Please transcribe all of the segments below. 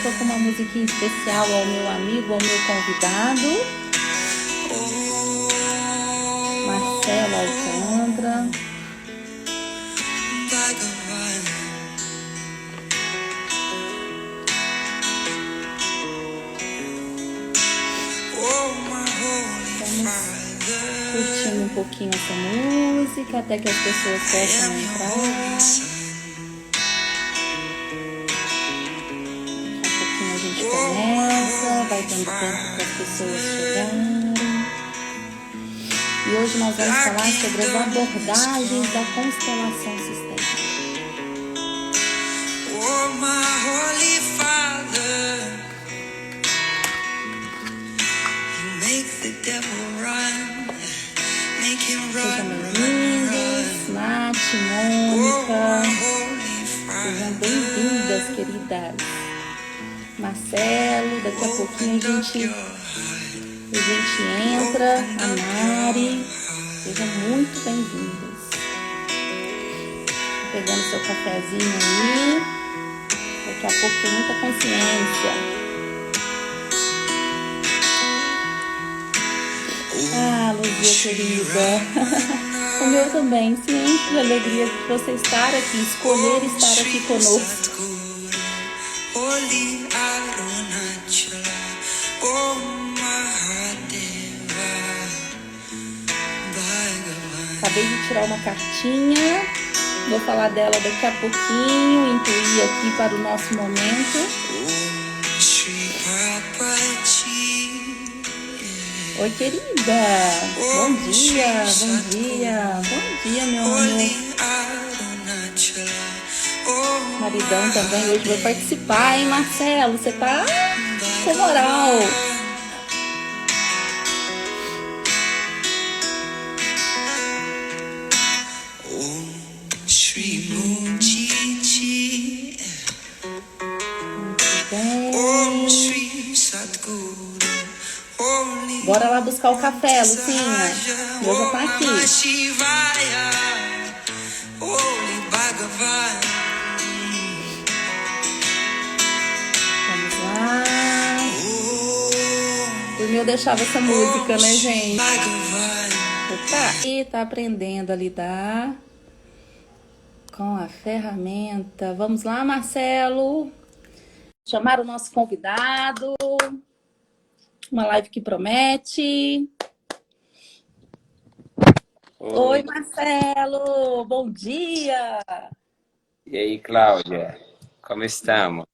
tô com uma musiquinha especial ao meu amigo, ao meu convidado, Marcelo Alcântara. Vamos curtindo um pouquinho essa música até que as pessoas possam entrar. Começa, vai dando tempo para as pessoas chegarem. E hoje nós vamos falar sobre as abordagens da constelação sistêmica. Oh, my holy Father, you make the devil run, make him run. Sejam bem-vindos, Nath, Mônica. Sejam bem-vindas, queridas. Marcelo, daqui a pouquinho a gente entra, a Mari, sejam muito bem-vindos. Pegando seu cafezinho aí, daqui a pouco tem muita consciência. Ah, Luzia querida, o meu também, ciente de alegria de você estar aqui, escolher estar aqui conosco. Acabei de tirar uma cartinha, vou falar dela daqui a pouquinho, intuir aqui para o nosso momento. Oi, querida, bom dia, meu amor. Maridão também hoje vai participar, hein, Marcelo? Você tá com moral. Bora lá buscar o café, Lucinha. Eu já tá aqui. Vamos lá. Eu deixava essa música, né, gente? Opa. E tá aprendendo a lidar com a ferramenta. Vamos lá, Marcelo. Chamar o nosso convidado. Uma live que promete. Oi, Marcelo. Bom dia. E aí, Cláudia? Como estamos?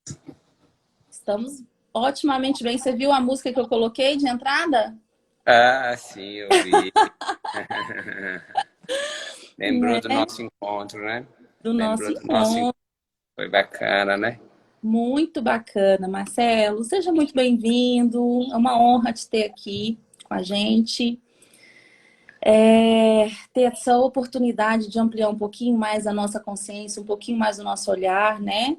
Estamos otimamente bem. Você viu a música que eu coloquei de entrada? Ah, sim, eu vi. Lembrou do nosso encontro, né? Do nosso encontro. Foi bacana, né? Muito bacana, Marcelo. Seja muito bem-vindo. É uma honra te ter aqui com a gente. Ter essa oportunidade de ampliar um pouquinho mais a nossa consciência, um pouquinho mais o nosso olhar, né?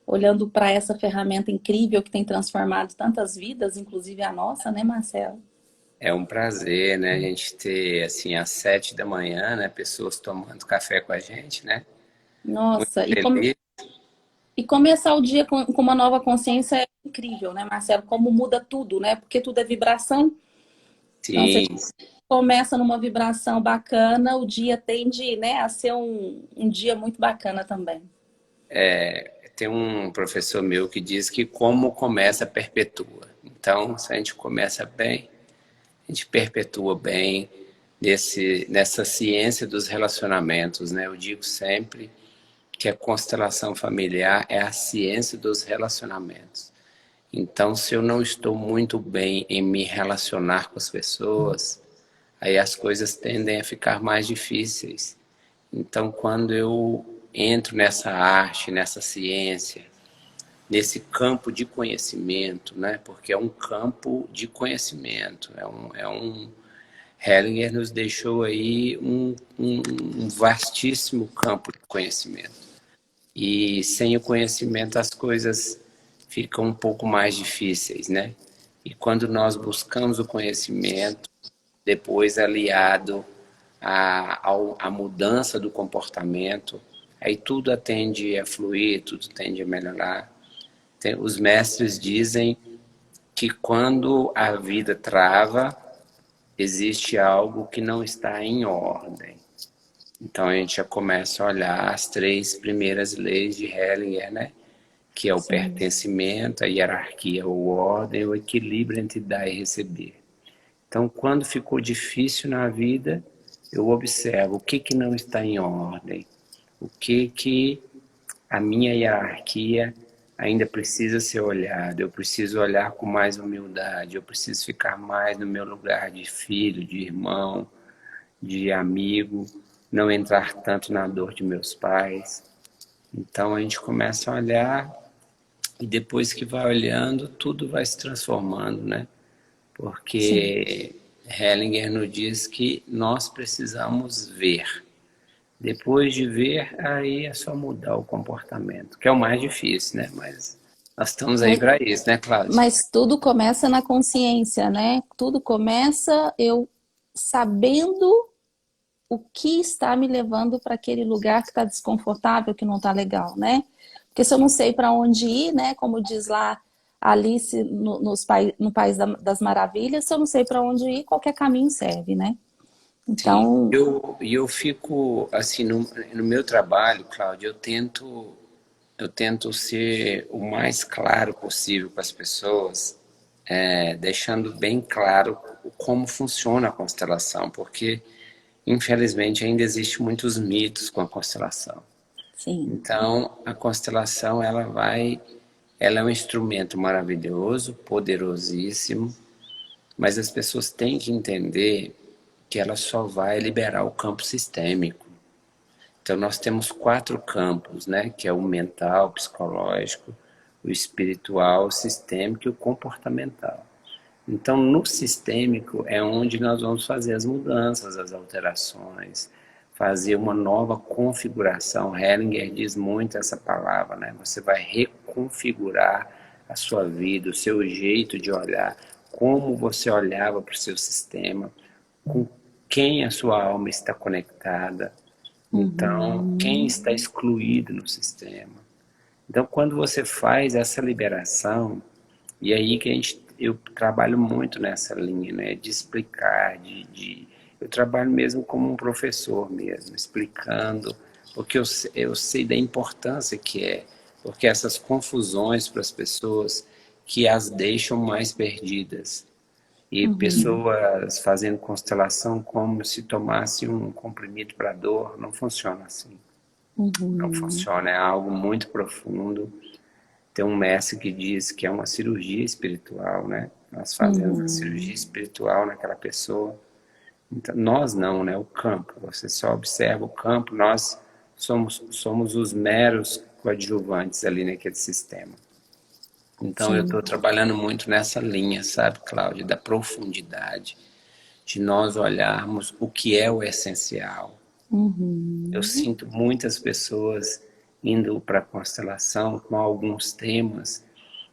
Olhando para essa ferramenta incrível que tem transformado tantas vidas, inclusive a nossa, né, Marcelo? É um prazer, né? A gente ter, assim, às 7 da manhã, né? Pessoas tomando café com a gente, né? Nossa, e começar o dia com uma nova consciência é incrível, né, Marcelo? Como muda tudo, né? Porque tudo é vibração. Então, Sim. você começa numa vibração bacana, o dia tende, né, a ser um dia muito bacana também. Tem um professor meu que diz que como começa, perpetua. Então, se a gente começa bem, a gente perpetua bem nessa ciência dos relacionamentos, né? Eu digo sempre que a constelação familiar é a ciência dos relacionamentos. Então, se eu não estou muito bem em me relacionar com as pessoas, aí as coisas tendem a ficar mais difíceis. Então, quando eu entro nessa arte, nessa ciência, nesse campo de conhecimento, né? Porque é um campo de conhecimento, Hellinger nos deixou aí um vastíssimo campo de conhecimento. E sem o conhecimento as coisas ficam um pouco mais difíceis, né? E quando nós buscamos o conhecimento, depois aliado à mudança do comportamento, aí tudo tende a fluir, tudo tende a melhorar. Os mestres dizem que quando a vida trava, existe algo que não está em ordem. Então a gente já começa a olhar as 3 primeiras leis de Hellinger, né? Que é o pertencimento, a hierarquia, o ordem, o equilíbrio entre dar e receber. Então, quando ficou difícil na vida, eu observo o que não está em ordem, o que a minha hierarquia ainda precisa ser olhada, eu preciso olhar com mais humildade, eu preciso ficar mais no meu lugar de filho, de irmão, de amigo, não entrar tanto na dor de meus pais. Então a gente começa a olhar e depois que vai olhando, tudo vai se transformando, né? Porque Hellinger nos diz que nós precisamos ver. Depois de ver, aí é só mudar o comportamento, que é o mais difícil, né? Mas nós estamos aí para isso, né, Cláudia? Mas tudo começa na consciência, né? Tudo começa eu sabendo o que está me levando para aquele lugar que está desconfortável, que não está legal, né? Porque se eu não sei para onde ir, né? Como diz lá Alice no País das Maravilhas, se eu não sei para onde ir, qualquer caminho serve, né? Sim, Então, eu fico, assim, no meu trabalho, Cláudia, eu tento ser o mais claro possível para as pessoas, deixando bem claro como funciona a constelação, porque, infelizmente, ainda existem muitos mitos com a constelação. sim. Então, a constelação, ela é um instrumento maravilhoso, poderosíssimo, mas as pessoas têm que entender que ela só vai liberar o campo sistêmico. Então, nós temos 4 campos, né? Que é o mental, o psicológico, o espiritual, o sistêmico e o comportamental. Então, no sistêmico é onde nós vamos fazer as mudanças, as alterações, fazer uma nova configuração. Hellinger diz muito essa palavra, né? Você vai reconfigurar a sua vida, o seu jeito de olhar, como você olhava para o seu sistema, com quem a sua alma está conectada, então quem está excluído no sistema. Então, quando você faz essa liberação, e aí que eu trabalho muito nessa linha, né, de explicar, eu trabalho mesmo como um professor mesmo, explicando, porque eu sei da importância que é, porque essas confusões para as pessoas que as deixam mais perdidas. E pessoas fazendo constelação como se tomasse um comprimido para dor, não funciona assim. Não funciona, é algo muito profundo. Tem um mestre que diz que é uma cirurgia espiritual, né? Nós fazemos a cirurgia espiritual naquela pessoa. Então, nós não, né? O campo. Você só observa o campo, nós somos os meros coadjuvantes ali naquele sistema. Então eu estou trabalhando muito nessa linha, sabe, Cláudia, da profundidade, de nós olharmos o que é o essencial. Eu sinto muitas pessoas indo para a constelação com alguns temas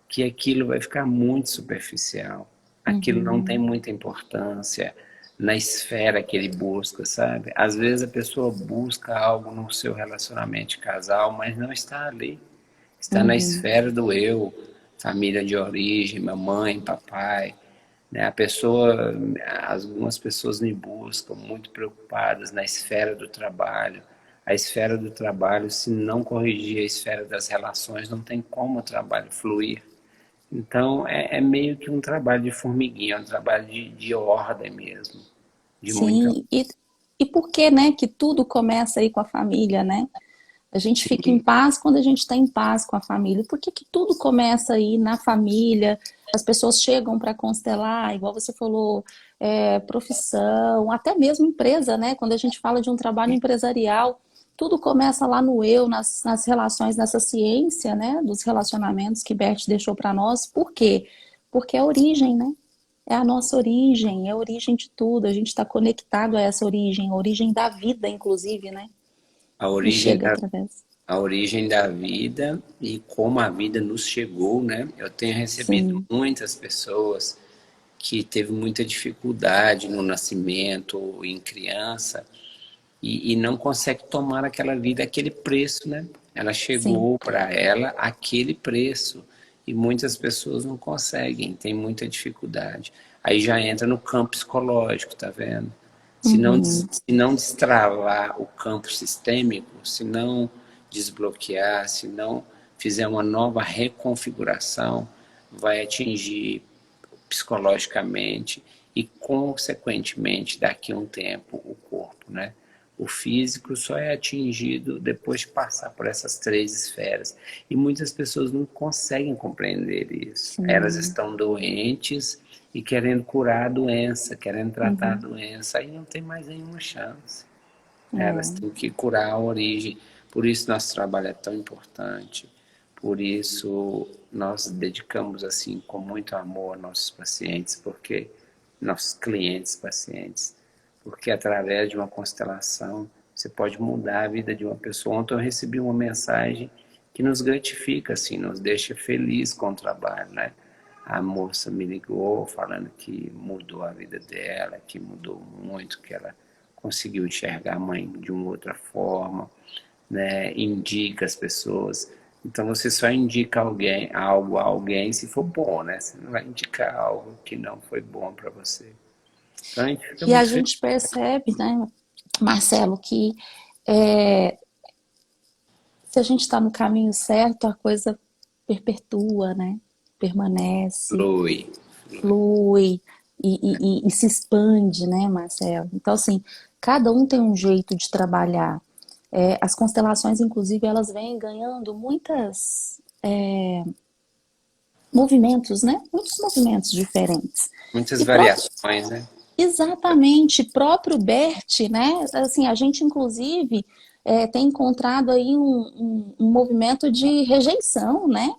que aquilo vai ficar muito superficial. Aquilo não tem muita importância na esfera que ele busca, sabe? Às vezes a pessoa busca algo no seu relacionamento de casal, mas não está ali. Está na esfera do eu, família de origem, mamãe, papai. Né? Algumas pessoas me buscam muito preocupadas na esfera do trabalho. A esfera do trabalho, se não corrigir a esfera das relações, não tem como o trabalho fluir. Então, é meio que um trabalho de formiguinha, é um trabalho de ordem mesmo. De muita. Sim, e por que, né, que tudo começa aí com a família, né? A gente fica em paz quando a gente está em paz com a família. Por que que tudo começa aí na família? As pessoas chegam para constelar, igual você falou, profissão, até mesmo empresa, né? Quando a gente fala de um trabalho empresarial, tudo começa lá no eu, nas relações, nessa ciência, né? Dos relacionamentos que Bert deixou para nós. Por quê? Porque é a origem, né? É a nossa origem, é a origem de tudo. A gente está conectado a essa origem, a origem da vida, inclusive, né? A E origem chega da, através. a origem da vida e como a vida nos chegou, né? Eu tenho recebido Sim, muitas pessoas que teve muita dificuldade no nascimento ou em criança e não consegue tomar aquela vida, aquele preço, né? Ela sim. chegou para ela aquele preço e muitas pessoas não conseguem, tem muita dificuldade. Aí já entra no campo psicológico, tá vendo? Uhum. Se não destravar o campo sistêmico, se não desbloquear, se não fizer uma nova reconfiguração, vai atingir psicologicamente e, consequentemente, daqui a um tempo, o corpo, né? O físico só é atingido depois de passar por essas três esferas. E muitas pessoas não conseguem compreender isso. Elas Sim. estão doentes e querendo curar a doença, querendo tratar a Uhum. doença, aí não tem mais nenhuma chance. Elas É. têm que curar a origem. Por isso nosso trabalho é tão importante. Por isso nós dedicamos assim com muito amor aos nossos pacientes, porque nossos clientes pacientes, porque através de uma constelação você pode mudar a vida de uma pessoa. Ontem eu recebi uma mensagem que nos gratifica, assim, nos deixa feliz com o trabalho, né? A moça me ligou falando que mudou a vida dela, que mudou muito, que ela conseguiu enxergar a mãe de uma outra forma, né? Indica as pessoas. Então você só indica alguém, algo a alguém se for bom, né? Você não vai indicar algo que não foi bom para você. Então a gente fica E a muito feliz. gente percebe, né, Marcelo, que é, se a gente está no caminho certo, a coisa perpetua, né? Permanece, Flui. flui e se expande, né, Marcelo? Então, assim, cada um tem um jeito de trabalhar. É, as constelações, inclusive, elas vêm ganhando muitas movimentos, né? Muitos movimentos diferentes. Muitas E próprio, variações, né? exatamente, próprio Bert, né? Assim, a gente, inclusive, tem encontrado aí um movimento de rejeição, né?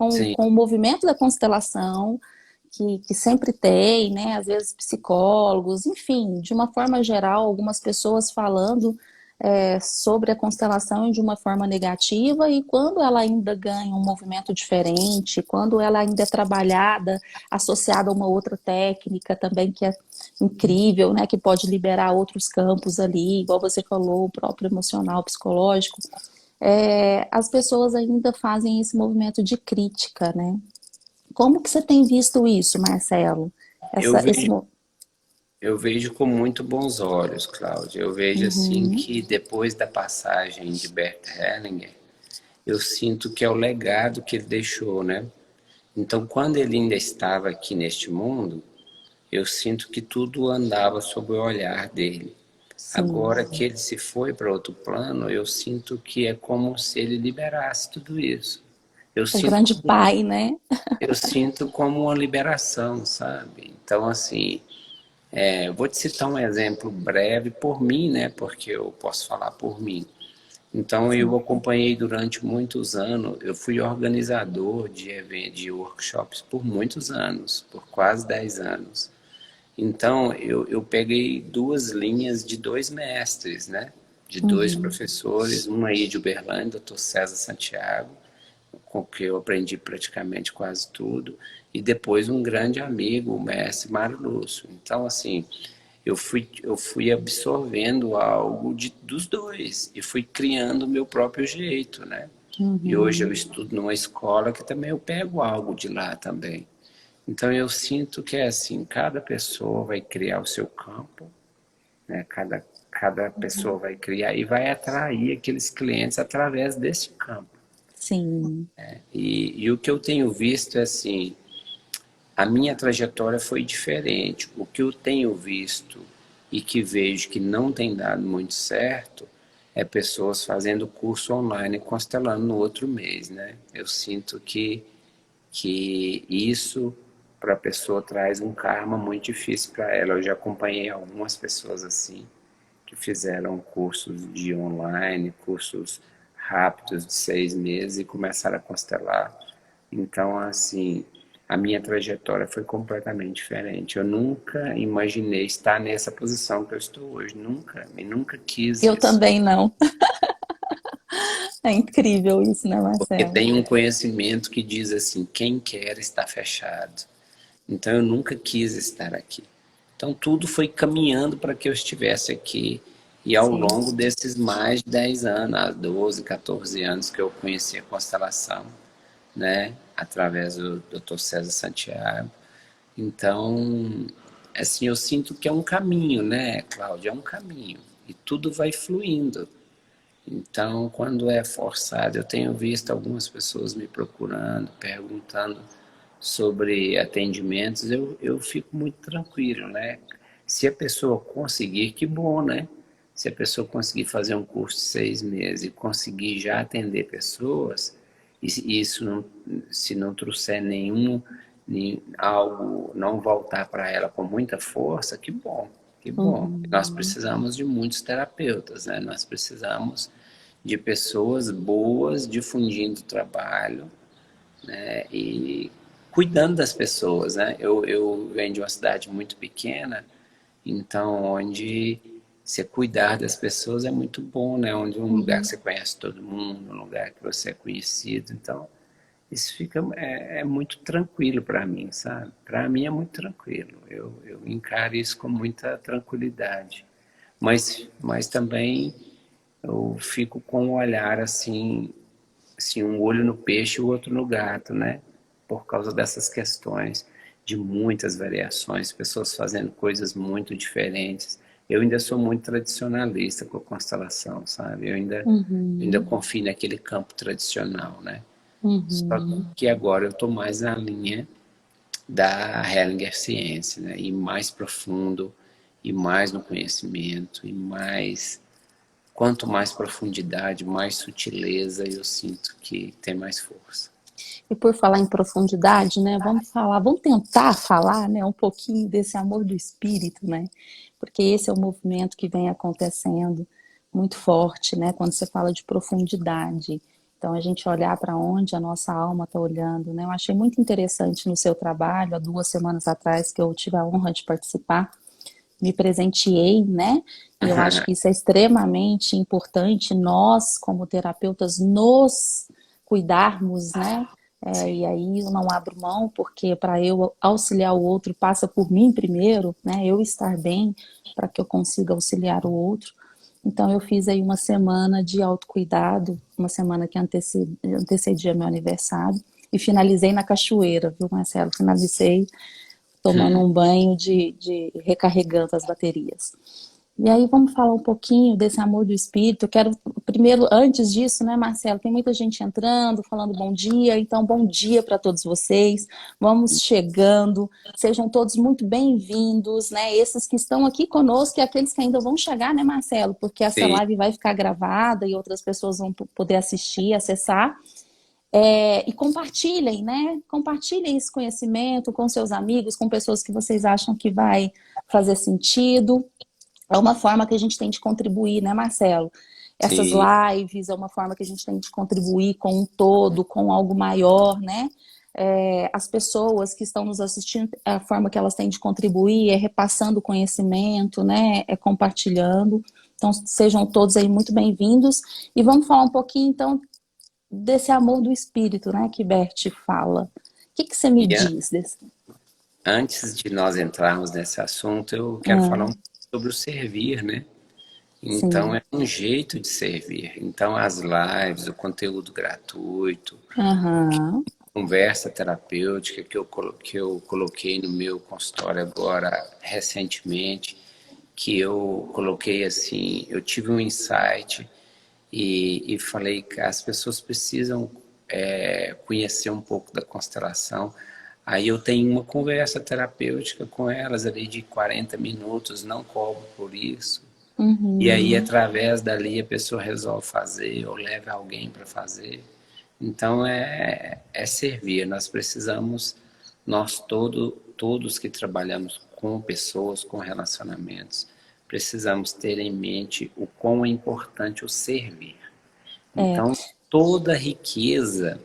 Sim. Com o movimento da constelação, que sempre tem, né? Às vezes psicólogos, enfim, de uma forma geral, algumas pessoas falando sobre a constelação de uma forma negativa, e quando ela ainda ganha um movimento diferente, quando ela ainda é trabalhada, associada a uma outra técnica também que é incrível, né? Que pode liberar outros campos ali, igual você falou, o próprio emocional, psicológico, as pessoas ainda fazem esse movimento de crítica, né? Como que você tem visto isso, Marcelo? Eu Essa, esse, vejo, eu vejo com muito bons olhos, Cláudia. Eu vejo assim uhum, que depois da passagem de Bert Hellinger, eu sinto que é o legado que ele deixou, né? Então, quando ele ainda estava aqui neste mundo, eu sinto que tudo andava sob o olhar dele. sim, Agora que ele se foi para outro plano, eu sinto que é como se ele liberasse tudo isso. Eu o sinto grande como, pai, né? eu sinto como uma liberação, sabe? Então, assim, eu vou te citar um exemplo breve por mim, né? Porque eu posso falar por mim. Então, eu Sim, acompanhei durante muitos anos, eu fui organizador de eventos, de workshops por muitos anos, por quase 10 anos. Então, eu peguei duas linhas de dois mestres, né? De dois uhum, professores, um aí de Uberlândia, doutor César Santiago, com que eu aprendi praticamente quase tudo, e depois um grande amigo, o mestre Mário Lúcio. Então, assim, eu fui absorvendo algo dos dois e fui criando o meu próprio jeito, né? E hoje eu uhum, estudo numa escola que também eu pego algo de lá também. Então eu sinto que é assim, cada pessoa vai criar o seu campo, né? Cada pessoa vai criar e vai atrair aqueles clientes através desse campo. sim, E o que eu tenho visto é assim, a minha trajetória foi diferente. O que eu tenho visto e que vejo que não tem dado muito certo é pessoas fazendo curso online e constelando no outro mês, né? Eu sinto que isso para a pessoa traz um karma muito difícil para ela. Eu já acompanhei algumas pessoas assim que fizeram cursos de online, cursos rápidos de 6 meses e começaram a constelar. Então, assim, a minha trajetória foi completamente diferente. Eu nunca imaginei estar nessa posição que eu estou hoje. Nunca, e nunca quis eu isso. também não. É incrível isso, né, Porque Marcelo? tem um conhecimento que diz assim: quem quer está fechado. Então eu nunca quis estar aqui. Então tudo foi caminhando para que eu estivesse aqui. E ao Sim, longo desses mais de 10 anos, 12, 14 anos que eu conheci a constelação, né? Através do Dr. César Santiago. Então, assim, eu sinto que é um caminho, né, Cláudia? É um caminho. E tudo vai fluindo. Então, quando é forçado, eu tenho visto algumas pessoas me procurando, perguntando sobre atendimentos, eu fico muito tranquilo, né? Se a pessoa conseguir, que bom, né? Se a pessoa conseguir fazer um curso de 6 meses e conseguir já atender pessoas, e isso não, se não trouxer algo, não voltar para ela com muita força, que bom, que bom. Nós Uhum. precisamos de muitos terapeutas, né? Nós precisamos de pessoas boas difundindo o trabalho, né? E cuidando das pessoas, né? Eu venho de uma cidade muito pequena, então onde você cuidar das pessoas é muito bom, né? Onde um lugar que Uhum. você conhece todo mundo, um lugar que você é conhecido, então isso fica é muito tranquilo para mim, sabe? Para mim é muito tranquilo. Eu encaro isso com muita tranquilidade, mas também eu fico com um olhar assim, um olho no peixe e o outro no gato, né? Por causa dessas questões de muitas variações, pessoas fazendo coisas muito diferentes. Eu ainda sou muito tradicionalista com a constelação, sabe? Eu ainda Uhum. confio naquele campo tradicional, né? Só Uhum. que agora eu estou mais na linha da Hellinger Ciência, né? E mais profundo, e mais no conhecimento, e mais. Quanto mais profundidade, mais sutileza, eu sinto que tem mais força. E por falar em profundidade, né, vamos tentar falar, né, um pouquinho desse amor do espírito, né? Porque esse é o movimento que vem acontecendo muito forte, né, quando você fala de profundidade. Então, a gente olhar para onde a nossa alma está olhando, né? Eu achei muito interessante no seu trabalho, há 2 semanas atrás, que eu tive a honra de participar, me presenteei, né? E eu acho que isso é extremamente importante, nós, como terapeutas, nos cuidarmos, né? E Sim, aí eu não abro mão, porque para eu auxiliar o outro passa por mim primeiro, né? Eu estar bem para que eu consiga auxiliar o outro. Então eu fiz aí uma semana de autocuidado, uma semana que antecedia meu aniversário, e finalizei na cachoeira, viu, Marcelo? Finalizei tomando um banho de recarregando as baterias. E aí vamos falar um pouquinho desse amor do espírito. Eu quero primeiro, antes disso, né, Marcelo, tem muita gente entrando, falando bom dia, então bom dia para todos vocês. Vamos chegando, sejam todos muito bem-vindos, né? Esses que estão aqui conosco e aqueles que ainda vão chegar, né, Marcelo? Porque essa sim, live vai ficar gravada e outras pessoas vão poder assistir, acessar. E compartilhem, né? Compartilhem esse conhecimento com seus amigos, com pessoas que vocês acham que vai fazer sentido. É uma forma que a gente tem de contribuir, né, Marcelo? Essas sim. lives é uma forma que a gente tem de contribuir com um todo, com algo maior, né? As pessoas que estão nos assistindo, a forma que elas têm de contribuir é repassando conhecimento, né? É compartilhando. Então, sejam todos aí muito bem-vindos. E vamos falar um pouquinho, então, desse amor do espírito, né, que Bert fala. O que que você me E diz desse? antes de nós entrarmos nesse assunto, eu quero falar um Ah, pouco sobre o servir, né? Então, sim. é um jeito de servir. Então, as lives, o conteúdo gratuito, Aham. conversa terapêutica que eu coloquei no meu consultório agora recentemente, que eu coloquei assim, eu tive um insight e falei que as pessoas precisam conhecer um pouco da constelação. Aí eu tenho uma conversa terapêutica com elas ali de 40 minutos, não cobro por isso. E aí, Uhum. através dali, a pessoa resolve fazer ou leva alguém para fazer. Então, é servir. Nós precisamos, todos que trabalhamos com pessoas, com relacionamentos, precisamos ter em mente o quão é importante o servir. É. Então, toda riqueza,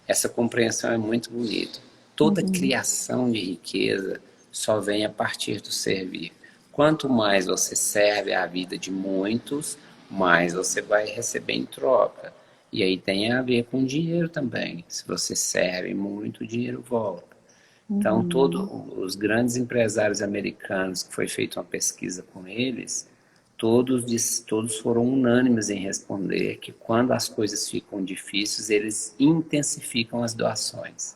essa compreensão é muito bonita. Toda Uhum. criação de riqueza só vem a partir do servir. Quanto mais você serve a vida de muitos, mais você vai receber em troca. E aí tem a ver com dinheiro também. Se você serve muito, o dinheiro volta. Então, todos Uhum. os grandes empresários americanos, que foi feita uma pesquisa com eles, todos foram unânimes em responder que quando as coisas ficam difíceis, eles intensificam as doações.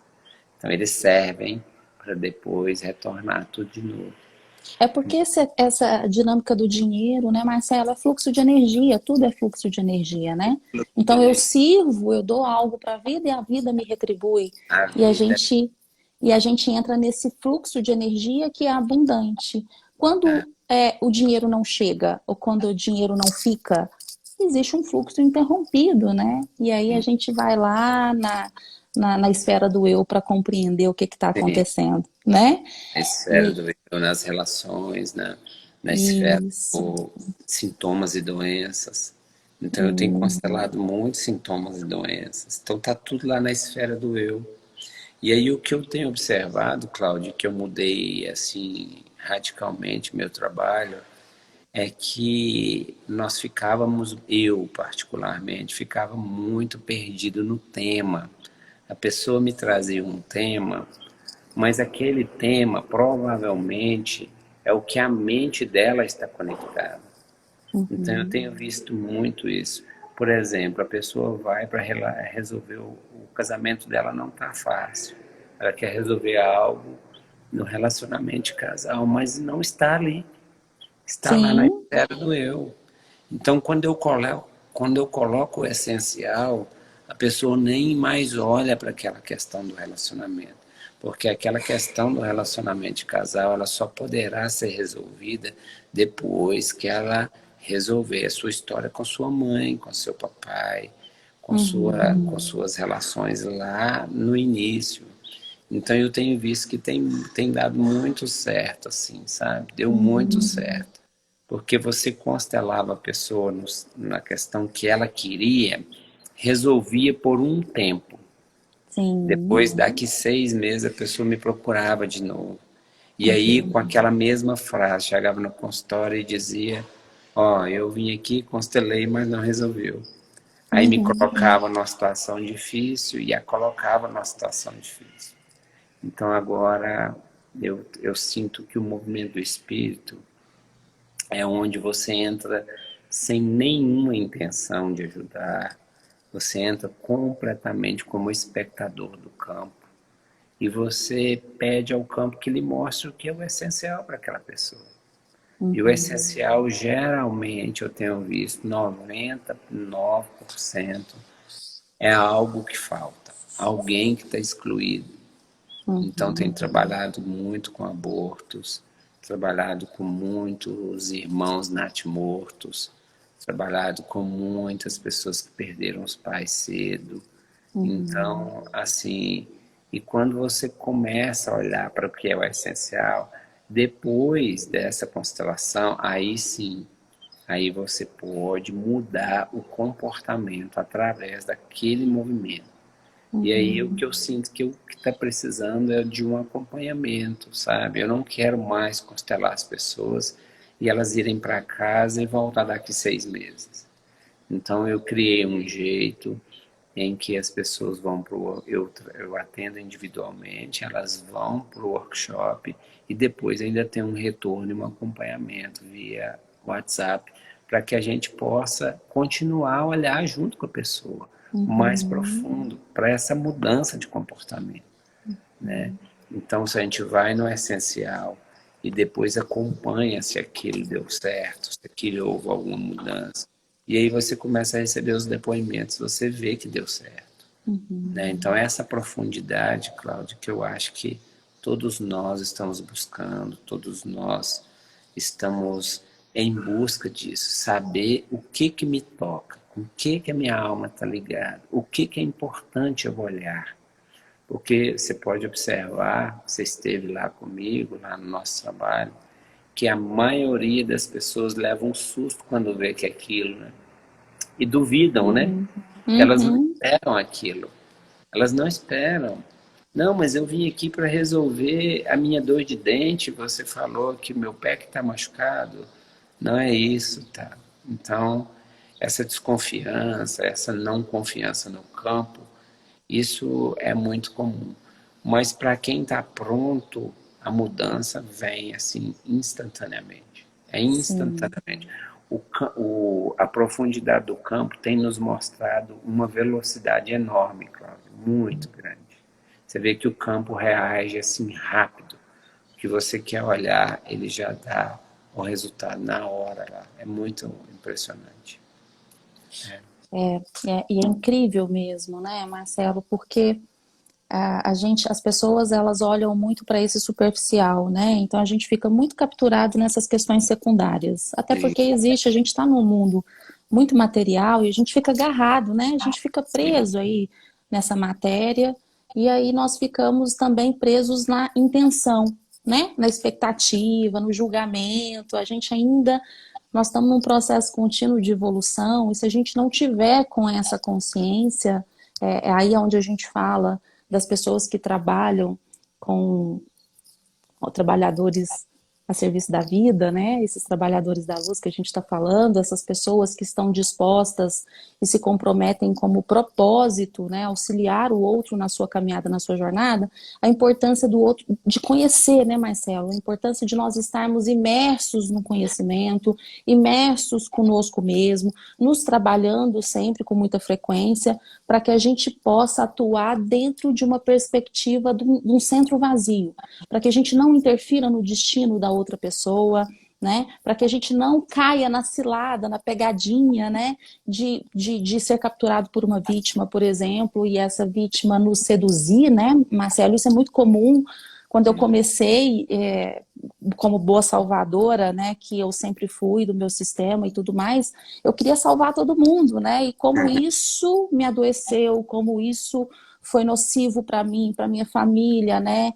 Então, eles servem para depois retornar tudo de novo. É porque essa dinâmica do dinheiro, né, Marcelo, é fluxo de energia, tudo é fluxo de energia, né? Então eu sirvo, eu dou algo para a vida e a vida me retribui. A E a vida gente, e a gente entra nesse fluxo de energia que é abundante. é Quando o dinheiro não chega ou quando o dinheiro não fica, existe um fluxo interrompido, né? E aí a gente vai lá na esfera do eu para compreender o que está acontecendo, né? na esfera E do eu, nas relações, na esfera isso. dos sintomas e doenças. Então, eu tenho constelado muitos sintomas e doenças. Então, tá tudo lá na esfera do eu. E aí, o que eu tenho observado, Cláudio, que eu mudei, assim, radicalmente meu trabalho, é que nós ficávamos, eu particularmente, ficava muito perdido no tema. A pessoa me trazia um tema, mas aquele tema provavelmente é o que a mente dela está conectada. Então eu tenho visto muito isso. Por exemplo, a pessoa vai para resolver o casamento dela não está fácil. Ela quer resolver algo no relacionamento de casal, mas não está ali. Está lá na Sim, esfera do eu. Então quando eu coloco o essencial, a pessoa nem mais olha para aquela questão do relacionamento. Porque aquela questão do relacionamento de casal, ela só poderá ser resolvida depois que ela resolver a sua história com sua mãe, com seu papai, com suas relações lá no início. Então eu tenho visto que tem dado muito certo, assim, sabe? Deu muito certo. Porque você constelava a pessoa na questão que ela queria, resolvia por um tempo. sim. Depois, daqui 6 meses, a pessoa me procurava de novo. E aí, com aquela mesma frase, chegava no consultório e dizia: ó, eu vim aqui, constelei, mas não resolveu. Aí me colocava numa situação difícil e a colocava numa situação difícil. Então agora eu sinto que o movimento do espírito é onde você entra sem nenhuma intenção de ajudar, você entra completamente como espectador do campo e você pede ao campo que lhe mostre o que é o essencial para aquela pessoa. E o essencial, geralmente, eu tenho visto, 99% é algo que falta, alguém que está excluído. Então, tenho trabalhado muito com abortos, trabalhado com muitos irmãos natimortos, trabalhado com muitas pessoas que perderam os pais cedo. Então, assim, e quando você começa a olhar para o que é o essencial, depois dessa constelação, aí sim, aí você pode mudar o comportamento através daquele movimento. E aí o que eu sinto que o que está precisando é de um acompanhamento, sabe? Eu não quero mais constelar as pessoas e elas irem para casa e voltar daqui 6 meses. Então eu criei um jeito em que as pessoas vão para o... Eu atendo individualmente, elas vão para o workshop e depois ainda tem um retorno e um acompanhamento via WhatsApp para que a gente possa continuar a olhar junto com a pessoa, mais profundo, para essa mudança de comportamento, né? Então, se a gente vai no essencial e depois acompanha se aquilo deu certo, se aquilo houve alguma mudança, e aí você começa a receber os depoimentos, você vê que deu certo, né? Então, essa profundidade, Cláudio, que eu acho que todos nós estamos buscando, todos nós estamos em busca disso, saber o que me toca, com o que a minha alma está ligada, o que é importante eu olhar. Porque você pode observar, você esteve lá comigo, lá no nosso trabalho, que a maioria das pessoas leva um susto quando vê que é aquilo, né? E duvidam, né? Elas não Uhum. esperam aquilo. Elas não esperam. Não, mas eu vim aqui para resolver a minha dor de dente. Você falou que meu pé que está machucado. Não é isso, tá? Então, essa desconfiança, essa não confiança no campo, isso é muito comum. Mas para quem está pronto, a mudança vem assim instantaneamente. É Sim. instantaneamente. a profundidade do campo tem nos mostrado uma velocidade enorme, Cláudio, muito grande. Você vê que o campo reage assim rápido. O que você quer olhar, ele já dá o resultado na hora lá. É muito impressionante. E é incrível mesmo, né, Marcelo? Porque as pessoas, elas olham muito para esse superficial, né? Então a gente fica muito capturado nessas questões secundárias. Até porque Isso, existe, a gente está num mundo muito material e a gente fica agarrado, né? A gente fica sim. preso aí nessa matéria e aí nós ficamos também presos na intenção, né? Na expectativa, no julgamento. A gente ainda, nós estamos num processo contínuo de evolução e se a gente não tiver com essa consciência, é aí onde a gente fala das pessoas que trabalham com trabalhadores a serviço da vida, né? Esses trabalhadores da luz que a gente está falando, essas pessoas que estão dispostas e se comprometem como propósito, né? Auxiliar o outro na sua caminhada, na sua jornada, a importância do outro, de conhecer, né, Marcelo? A importância de nós estarmos imersos no conhecimento, imersos conosco mesmo, nos trabalhando sempre com muita frequência, para que a gente possa atuar dentro de uma perspectiva de um centro vazio, para que a gente não interfira no destino da outra pessoa, né? Para que a gente não caia na cilada, na pegadinha, né? De ser capturado por uma vítima, por exemplo, e essa vítima nos seduzir, né, Marcelo? Isso é muito comum. Quando eu comecei como boa salvadora, né, que eu sempre fui do meu sistema e tudo mais, eu queria salvar todo mundo, né? E como isso me adoeceu, como isso foi nocivo para mim, para minha família, né?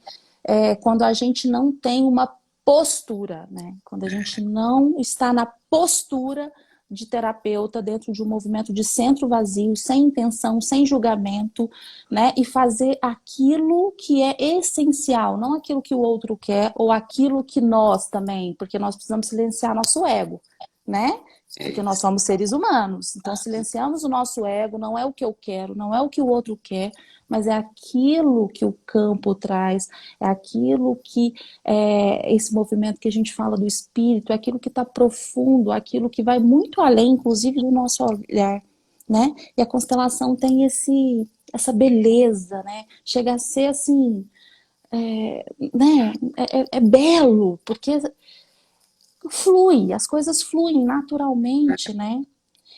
Quando a gente não tem uma postura, né? Quando a gente não está na postura de terapeuta dentro de um movimento de centro vazio, sem intenção, sem julgamento, né? E fazer aquilo que é essencial, não aquilo que o outro quer ou aquilo que nós também, porque nós precisamos silenciar nosso ego, né? Porque nós somos seres humanos. Então silenciamos o nosso ego, não é o que eu quero, não é o que o outro quer, mas é aquilo que o campo traz, é aquilo que esse movimento que a gente fala do espírito, é aquilo que está profundo, aquilo que vai muito além, inclusive, do nosso olhar, né? E a constelação tem essa beleza, né? Chega a ser assim, né? É belo, porque flui, as coisas fluem naturalmente, né?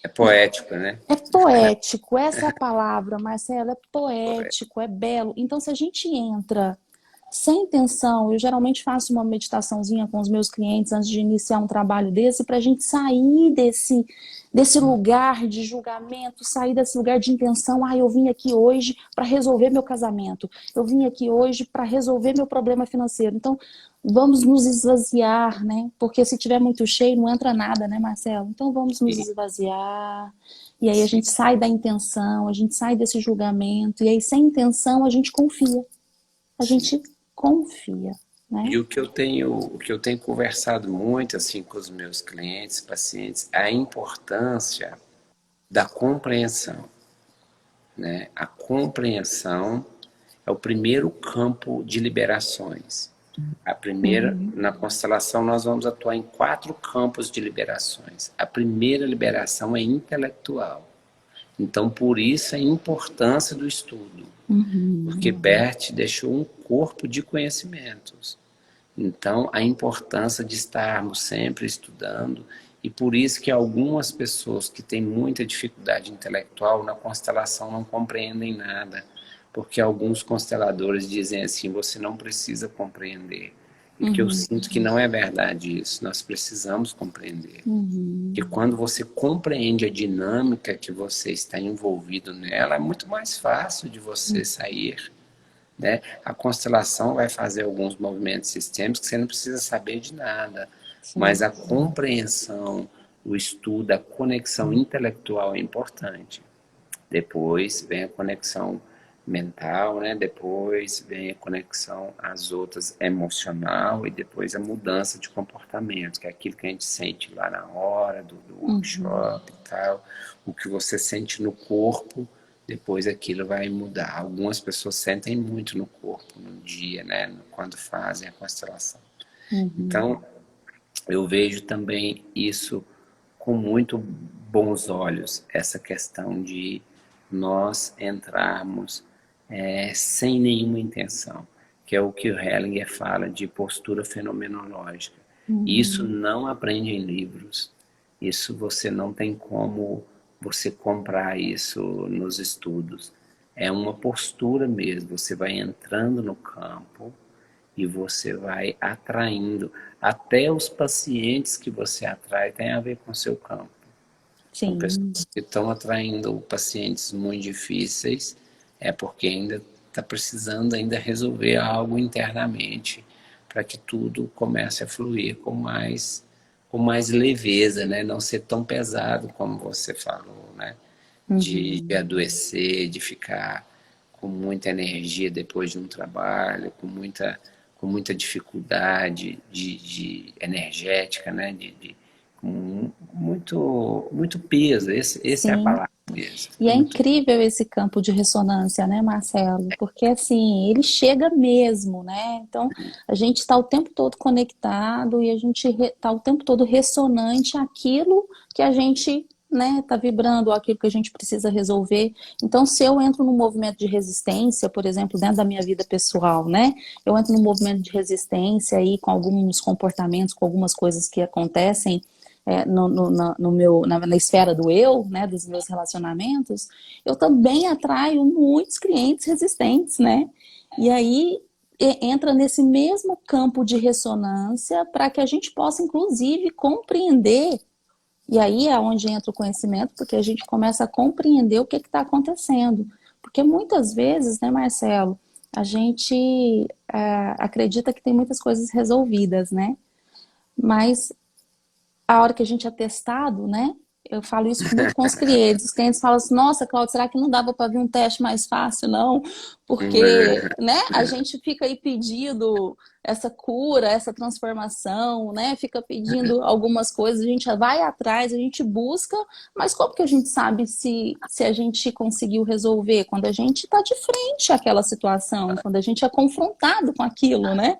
É poético, né? É poético, essa é a palavra, Marcela, é poético, é belo. Então, se a gente entra sem intenção, eu geralmente faço uma meditaçãozinha com os meus clientes antes de iniciar um trabalho desse, para a gente sair desse lugar de julgamento, sair desse lugar de intenção. Eu vim aqui hoje para resolver meu casamento, eu vim aqui hoje para resolver meu problema financeiro. Então, vamos nos esvaziar, né? Porque se tiver muito cheio, não entra nada, né, Marcelo? Então, vamos nos Sim, esvaziar. E aí a sim. gente sai da intenção, a gente sai desse julgamento, e aí sem intenção a gente confia. A Sim. gente confia, né? E o que eu tenho conversado muito assim com os meus clientes, pacientes, é a importância da compreensão, né? A compreensão é o primeiro campo de liberações. A primeira, Uhum. na constelação, nós vamos atuar em 4 campos de liberações. A primeira liberação é intelectual. Então, por isso a importância do estudo. Porque Uhum. Bert deixou um corpo de conhecimentos. Então, a importância de estarmos sempre estudando, e por isso que algumas pessoas que têm muita dificuldade intelectual na constelação não compreendem nada, porque alguns consteladores dizem assim, você não precisa compreender. E que eu Uhum. sinto que não é verdade isso, nós precisamos compreender. Que Uhum. quando você compreende a dinâmica que você está envolvido nela, é muito mais fácil de você sair, né? A constelação vai fazer alguns movimentos sistêmicos que você não precisa saber de nada, mas Sim. a compreensão, o estudo, a conexão intelectual é importante. Depois vem a conexão mental, né? Depois vem a conexão às outras emocional e depois a mudança de comportamento, que é aquilo que a gente sente lá na hora do Uhum. workshop e tal, o que você sente no corpo, depois aquilo vai mudar. Algumas pessoas sentem muito no corpo, no dia, né? Quando fazem a constelação. Uhum. Então, eu vejo também isso com muito bons olhos essa questão de nós entrarmos sem nenhuma intenção, que é o que o Hellinger fala de postura fenomenológica. Isso não aprende em livros, isso você não tem como você comprar isso nos estudos. É uma postura mesmo, você vai entrando no campo e você vai atraindo. Até os pacientes que você atrai tem a ver com o seu campo. São Sim. pessoas que estão atraindo pacientes muito difíceis, é porque ainda está precisando ainda resolver algo internamente para que tudo comece a fluir com mais leveza, né? Não ser tão pesado como você falou, né? De adoecer, de ficar com muita energia depois de um trabalho, com muita dificuldade de energética, né? Com muito peso, esse é a Sim. palavra mesmo. E é Muito. incrível esse campo de ressonância, né, Marcelo? Porque assim, ele chega mesmo, né? Então, a gente está o tempo todo conectado e a gente está o tempo todo ressonante àquilo que a gente, né, está vibrando, ou aquilo que a gente precisa resolver. Então, se eu entro num movimento de resistência, por exemplo, dentro da minha vida pessoal, né? Eu entro num movimento de resistência aí com alguns comportamentos, com algumas coisas que acontecem na esfera do eu, né, dos meus relacionamentos, eu também atraio muitos clientes resistentes, né? E aí entra nesse mesmo campo de ressonância para que a gente possa, inclusive, compreender. E aí é onde entra o conhecimento, porque a gente começa a compreender o que está acontecendo. Porque muitas vezes, né, Marcelo, a gente acredita que tem muitas coisas resolvidas, né? Mas a hora que a gente é testado, né? Eu falo isso muito com os clientes. Os clientes falam assim, nossa, Cláudia, será que não dava para vir um teste mais fácil, não? Porque, né, a gente fica aí pedindo essa cura, essa transformação, né? Fica pedindo algumas coisas, a gente vai atrás, a gente busca, mas como que a gente sabe se a gente conseguiu resolver? Quando a gente está de frente àquela situação, quando a gente é confrontado com aquilo, né?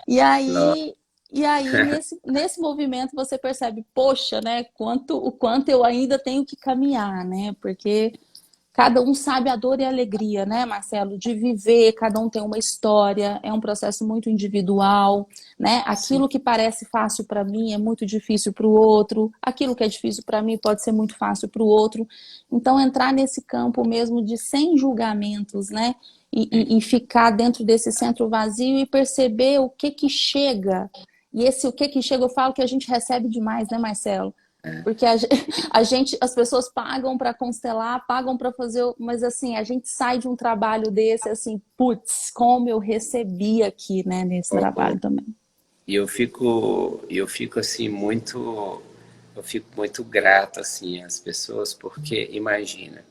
E aí, nesse movimento você percebe, poxa, né, o quanto eu ainda tenho que caminhar, né? Porque cada um sabe a dor e a alegria, né, Marcelo, de viver, cada um tem uma história, é um processo muito individual, né? Aquilo que parece fácil para mim é muito difícil para o outro, aquilo que é difícil para mim pode ser muito fácil para o outro. Então, entrar nesse campo mesmo de sem julgamentos, né? E ficar dentro desse centro vazio e perceber o que chega. E esse o que chega, eu falo que a gente recebe demais, né, Marcelo? Porque as pessoas pagam para constelar, pagam para fazer, mas assim, a gente sai de um trabalho desse, assim, putz, como eu recebi aqui, né, nesse trabalho também. E eu fico assim eu fico muito grato assim às pessoas, porque imagina,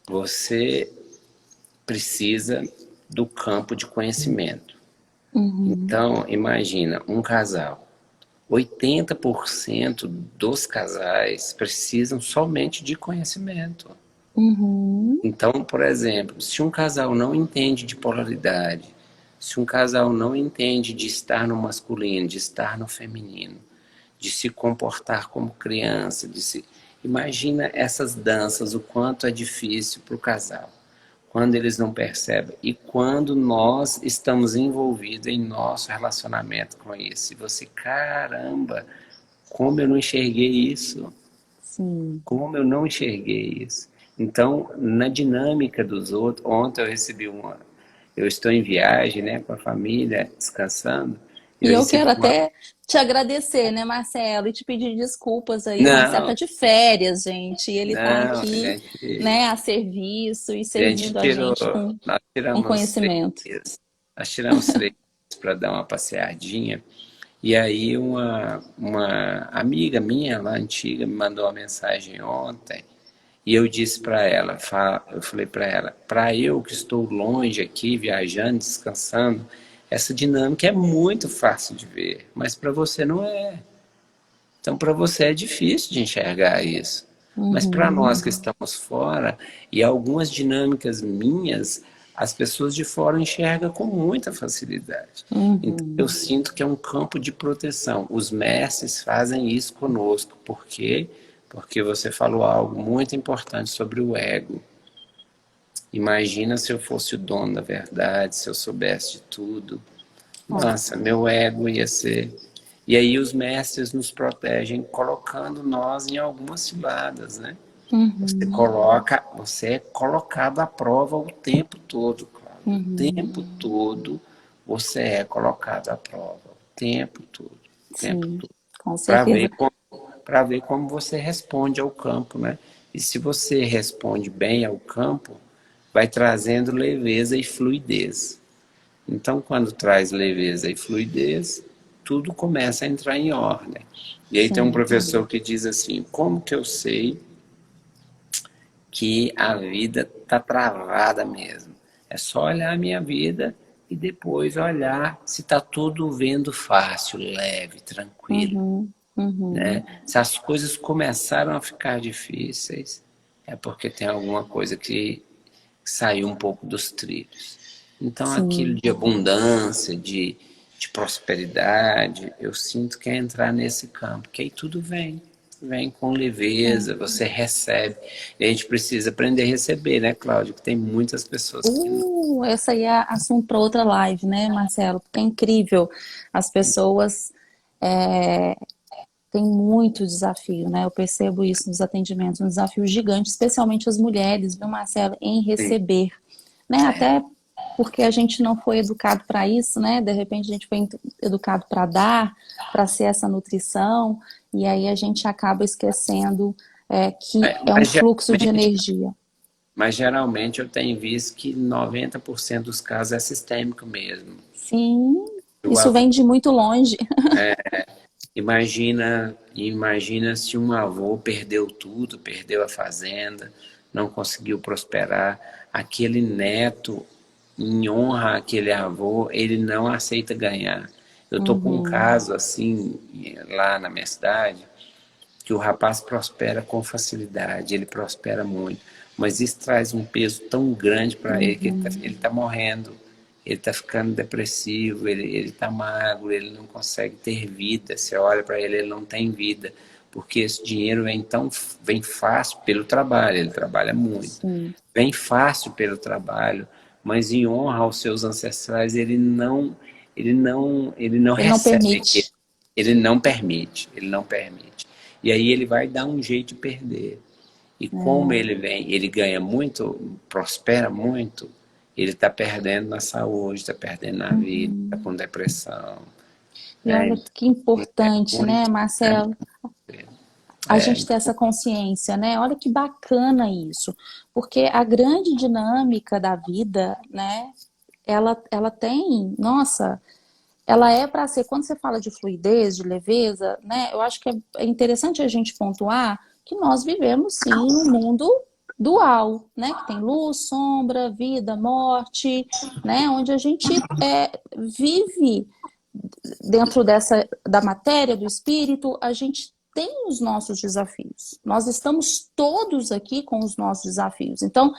você precisa do campo de conhecimento. Então, imagina um casal. 80% dos casais precisam somente de conhecimento. Uhum, Então, por exemplo, se um casal não entende de polaridade, se um casal não entende de estar no masculino, de estar no feminino, de se comportar como criança, imagina essas danças, o quanto é difícil para o casal, quando eles não percebem e quando nós estamos envolvidos em nosso relacionamento com isso. E você, caramba, como eu não enxerguei isso? sim. Como eu não enxerguei isso? Então, na dinâmica dos outros, ontem eu recebi eu estou em viagem, né, com a família, descansando, E eu eu recebi quero uma... até te agradecer, né, Marcelo, e te pedir desculpas aí. O Marcelo tá Não, de férias, gente, e ele tá não, aqui, né, a serviço e a gente servindo a tirou, gente nós com tiramos três conhecimento. dias, nós tiramos 3 dias para dar uma passeadinha. E aí uma amiga minha lá antiga me mandou uma mensagem ontem e eu disse para ela, eu falei para ela, para eu que estou longe aqui, viajando, descansando, essa dinâmica é muito fácil de ver, mas para você não é. Então para você é difícil de enxergar isso. Mas para nós que estamos fora, e algumas dinâmicas minhas, as pessoas de fora enxergam com muita facilidade. Então, eu Uhum. sinto que é um campo de proteção. Os mestres fazem isso conosco, porque porque você falou algo muito importante sobre o ego. Imagina se eu fosse o dono da verdade, se eu soubesse de tudo. Nossa, meu ego ia ser. E aí os mestres nos protegem colocando nós em algumas ciladas, né? Uhum. Você é colocado à prova o tempo todo, Cláudio. O Uhum. tempo todo você é colocado à prova. O tempo todo. O tempo Sim, todo. com Para certeza. ver para ver como você responde ao campo, né? E se você responde bem ao campo, vai trazendo leveza e fluidez. Então, quando traz leveza e fluidez, tudo começa a entrar em ordem. E aí tem um Sim. professor que diz assim: como que eu sei que a vida está travada mesmo? É só olhar a minha vida e depois olhar se está tudo vendo fácil, leve, tranquilo. Uhum. Uhum. Né? Se as coisas começaram a ficar difíceis, é porque tem alguma coisa que saiu um pouco dos trilhos. Então, aquilo Sim. de abundância, de prosperidade, eu sinto que é entrar nesse campo, que aí tudo vem com leveza, você recebe. E a gente precisa aprender a receber, né, Cláudio? Que tem muitas pessoas que não. Essa aí é assunto para outra live, né, Marcelo? Porque é incrível. As pessoas têm muito desafio, né? Eu percebo isso nos atendimentos, um desafio gigante, especialmente as mulheres, viu, Marcelo, em receber, né? Até porque a gente não foi educado para isso, né? De repente a gente foi educado para dar, para ser essa nutrição, e aí a gente acaba esquecendo que é um Mas fluxo de geralmente, energia. mas geralmente eu tenho visto que 90% dos casos é sistêmico mesmo. Sim, O isso avô vem de muito longe. Imagina se um avô perdeu tudo, perdeu a fazenda, não conseguiu prosperar. Aquele neto, em honra àquele avô, ele não aceita ganhar. Eu estou com um Uhum, caso assim, lá na minha cidade, que o rapaz prospera com facilidade, ele prospera muito. Mas isso traz um peso tão grande para ele que uhum. ele tá morrendo, ele está ficando depressivo, ele está magro, ele não consegue ter vida. Você olha para ele, ele não tem vida, porque esse dinheiro vem fácil pelo trabalho, ele trabalha muito, Sim. vem fácil pelo trabalho, mas em honra aos seus ancestrais ele não Ele não recebe aquilo, permite. ele não permite. E aí ele vai dar um jeito de perder. E como ele ganha muito, prospera muito, ele está perdendo na saúde, está perdendo na vida, está Uhum. com depressão. E olha que É importante, né, muito, é, Marcelo? A gente ter essa consciência, né? Olha que bacana isso. Porque a grande dinâmica da vida, né? Ela tem, nossa, ela é para ser, quando você fala de fluidez, de leveza, né? Eu acho que é interessante a gente pontuar que nós vivemos sim um mundo dual, né? Que tem luz, sombra, vida, morte, né? Onde a gente vive dentro da matéria, do espírito, a gente tem os nossos desafios. Nós estamos todos aqui com os nossos desafios. Então,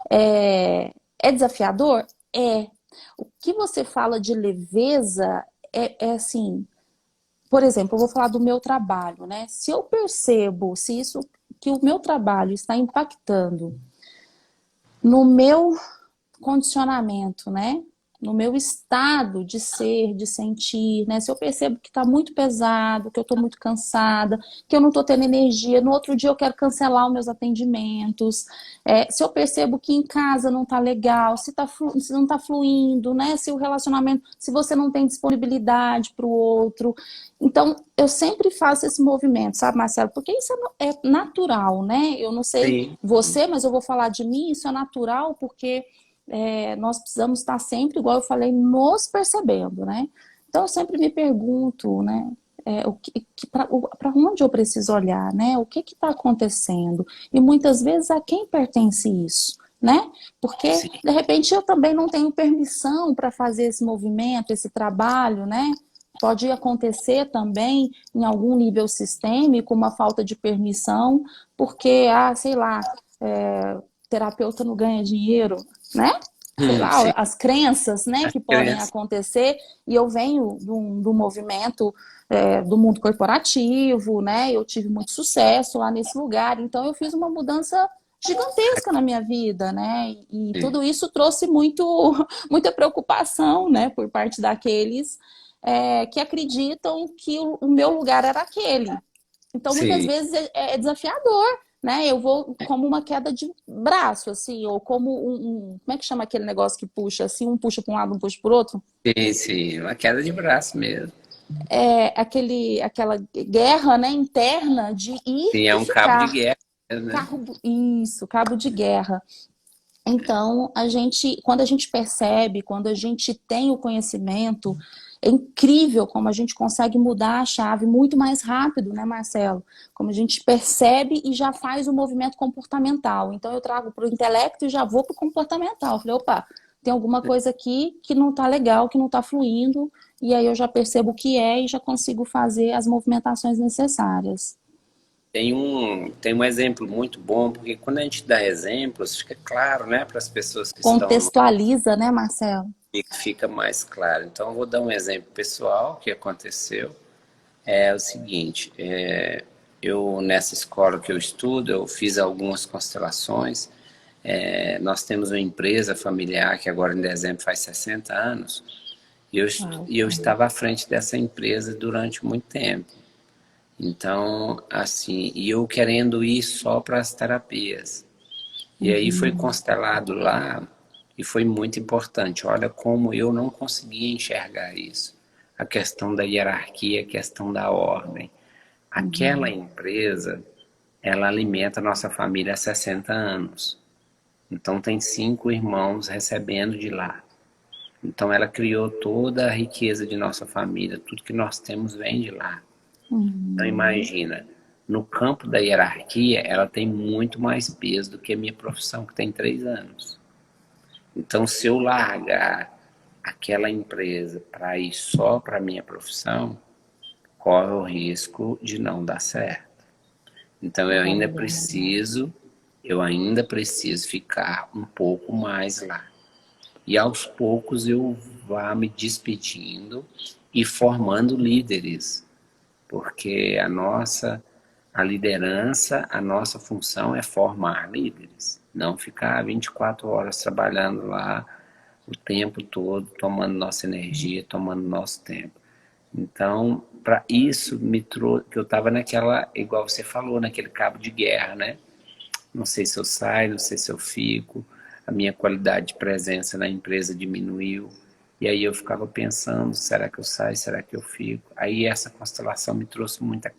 é desafiador? É. O que você fala de leveza é assim, por exemplo, eu vou falar do meu trabalho, né? Se eu percebo, se isso que o meu trabalho está impactando no meu condicionamento, né? No meu estado de ser, de sentir, né? Se eu percebo que está muito pesado, que eu estou muito cansada, que eu não estou tendo energia, no outro dia eu quero cancelar os meus atendimentos. Se eu percebo que em casa não está legal, se não está fluindo, né? Se o relacionamento, se você não tem disponibilidade para o outro. Então, eu sempre faço esse movimento, sabe, Marcelo? Porque isso é natural, né? Eu não sei sim, você, mas eu vou falar de mim, isso é natural porque nós precisamos estar sempre, igual eu falei, nos percebendo, né? Então eu sempre me pergunto, né? Para onde eu preciso olhar, né? O que está acontecendo? E muitas vezes a quem pertence isso, né? Porque sim. de repente eu também não tenho permissão para fazer esse movimento, esse trabalho, né? Pode acontecer também em algum nível sistêmico uma falta de permissão, porque, sei lá, terapeuta não ganha dinheiro, né? sei lá, Sim, as crenças, né, as que podem crianças. acontecer, e eu venho do movimento do mundo corporativo, né, eu tive muito sucesso lá nesse lugar, então eu fiz uma mudança gigantesca na minha vida, né, e tudo isso trouxe muita preocupação, né, por parte daqueles que acreditam que o meu lugar era aquele. Então, muitas Sim, vezes é desafiador, né? Eu vou como uma queda de braço, assim, ou como como é que chama aquele negócio que puxa, assim, um puxa para um lado, um puxa para o outro? sim, sim, uma queda de braço mesmo. É aquela guerra, né, interna de ir Sim, é e um cabo de ficar. guerra, né? Isso, cabo de guerra. Então, quando a gente percebe, quando a gente tem o conhecimento, é incrível como a gente consegue mudar a chave muito mais rápido, né, Marcelo? Como a gente percebe e já faz o movimento comportamental. Então, eu trago para o intelecto e já vou para o comportamental. Eu falei, opa, tem alguma coisa aqui que não está legal, que não está fluindo, e aí eu já percebo o que é e já consigo fazer as movimentações necessárias. Tem um exemplo muito bom, porque quando a gente dá exemplos, fica claro, né, para as pessoas que estão no Contextualiza, né, Marcelo? fica mais claro. Então, eu vou dar um exemplo pessoal que aconteceu. É o seguinte, eu nessa escola que eu estudo, eu fiz algumas constelações. Nós temos uma empresa familiar que agora em dezembro faz 60 anos, Uau. e eu estava à frente dessa empresa durante muito tempo. Então, assim, e eu querendo ir só para as terapias. E aí foi Uhum. constelado lá e foi muito importante. Olha como eu não conseguia enxergar isso. A questão da hierarquia, a questão da ordem. Aquela Uhum. empresa, ela alimenta a nossa família há 60 anos. Então tem 5 irmãos recebendo de lá. Então ela criou toda a riqueza de nossa família, tudo que nós temos vem de lá. Então Uhum. imagina, no campo da hierarquia, ela tem muito mais peso do que a minha profissão, que tem 3 anos. Então, se eu largar aquela empresa para ir só para a minha profissão, corre o risco de não dar certo. Então, Olha. eu ainda preciso ficar um pouco mais lá. E aos poucos eu vá me despedindo e formando líderes, porque a liderança, a nossa função é formar líderes, não ficar 24 horas trabalhando lá o tempo todo, tomando nossa energia, tomando nosso tempo. Então, para isso me trouxe, que eu estava naquela, igual você falou, naquele cabo de guerra, né? Não sei se eu saio, não sei se eu fico, a minha qualidade de presença na empresa diminuiu. E aí eu ficava pensando, será que eu saio, será que eu fico? Aí essa constelação me trouxe Uhum. muita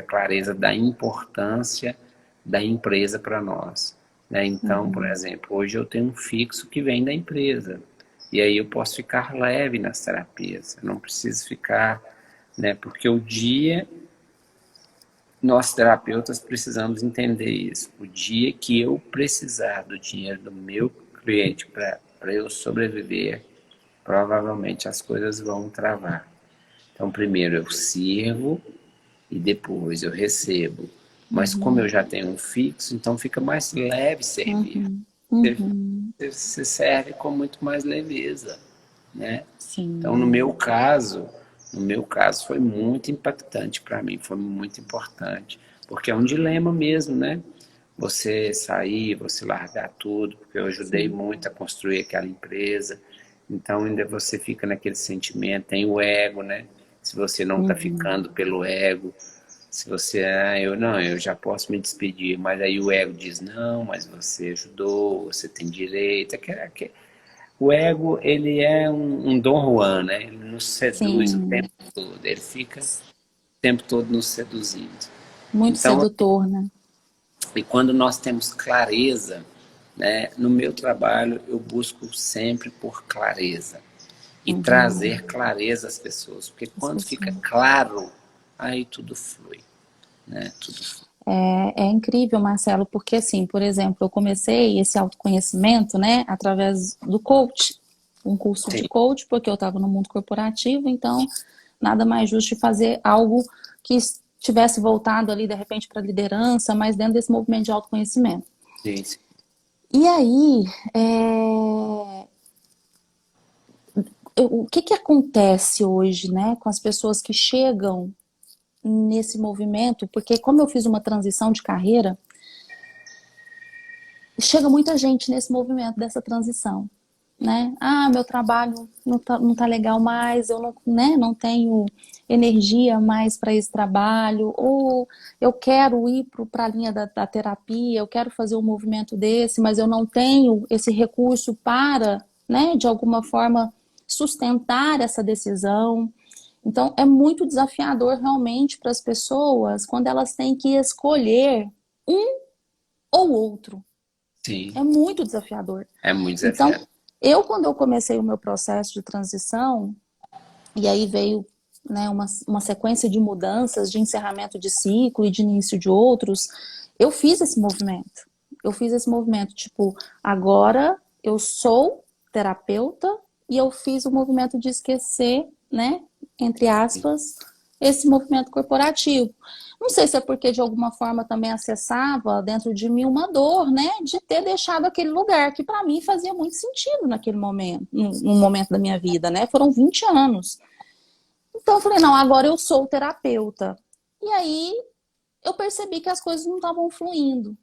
clareza da importância da empresa para nós. Né? Então, por Uhum. exemplo, hoje eu tenho um fixo que vem da empresa. E aí eu posso ficar leve nas terapias. Eu não preciso ficar, né? Porque o dia, nós terapeutas precisamos entender isso. O dia que eu precisar do dinheiro do meu cliente para eu sobreviver, provavelmente as coisas vão travar. Então, primeiro eu sirvo e depois eu recebo. Mas como eu Uhum. já tenho um fixo, então fica mais leve servir. Uhum. Uhum. Você serve com muito mais leveza, né? Então, Sim. no meu caso foi muito impactante para mim, foi muito importante, porque é um dilema mesmo, né? Você sair, você largar tudo, porque eu ajudei Sim. muito a construir aquela empresa. Então ainda você fica naquele sentimento, tem o ego, né? Se você não está Uhum. ficando pelo ego, se você, eu não, eu já posso me despedir, mas aí o ego diz, não, mas você ajudou, você tem direito. O ego, ele é um Dom Juan, né? Ele nos seduz o Sim. tempo todo, ele fica o tempo todo nos seduzindo. Muito Então, sedutor, né? e quando nós temos clareza, né, no meu trabalho eu busco sempre por clareza e trazer Uhum. clareza às pessoas, porque As quando fica pessoas. claro, aí tudo flui, né? Tudo flui. É incrível, Marcelo, porque assim, por exemplo, eu comecei esse autoconhecimento, né, através do coach, um curso de Sim, coach, porque eu estava no mundo corporativo, então nada mais justo de fazer algo que estivesse voltado ali, de repente, para a liderança, mas dentro desse movimento de autoconhecimento. sim, sim. E aí, o que que acontece hoje, né, com as pessoas que chegam nesse movimento? Porque como eu fiz uma transição de carreira, chega muita gente nesse movimento dessa transição, né? Ah, meu trabalho não tá legal mais, eu não, né, não tenho energia mais para esse trabalho, ou eu quero ir para a linha da terapia, eu quero fazer um movimento desse, mas eu não tenho esse recurso para, né, de alguma forma sustentar essa decisão. Então, é muito desafiador realmente para as pessoas quando elas têm que escolher um ou outro. É Sim, muito desafiador. é muito Então, desafiador. quando eu comecei o meu processo de transição, e aí veio, né, uma sequência de mudanças, de encerramento de ciclo e de início de outros, eu fiz esse movimento. Eu fiz esse movimento, tipo, agora eu sou terapeuta e eu fiz o movimento de esquecer, né, entre aspas, esse movimento corporativo. Não sei se é porque de alguma forma também acessava dentro de mim uma dor, né, de ter deixado aquele lugar que para mim fazia muito sentido naquele momento, no momento da minha vida, né? Foram 20 anos. Então eu falei, não, agora eu sou terapeuta. E aí eu percebi que as coisas não estavam fluindo.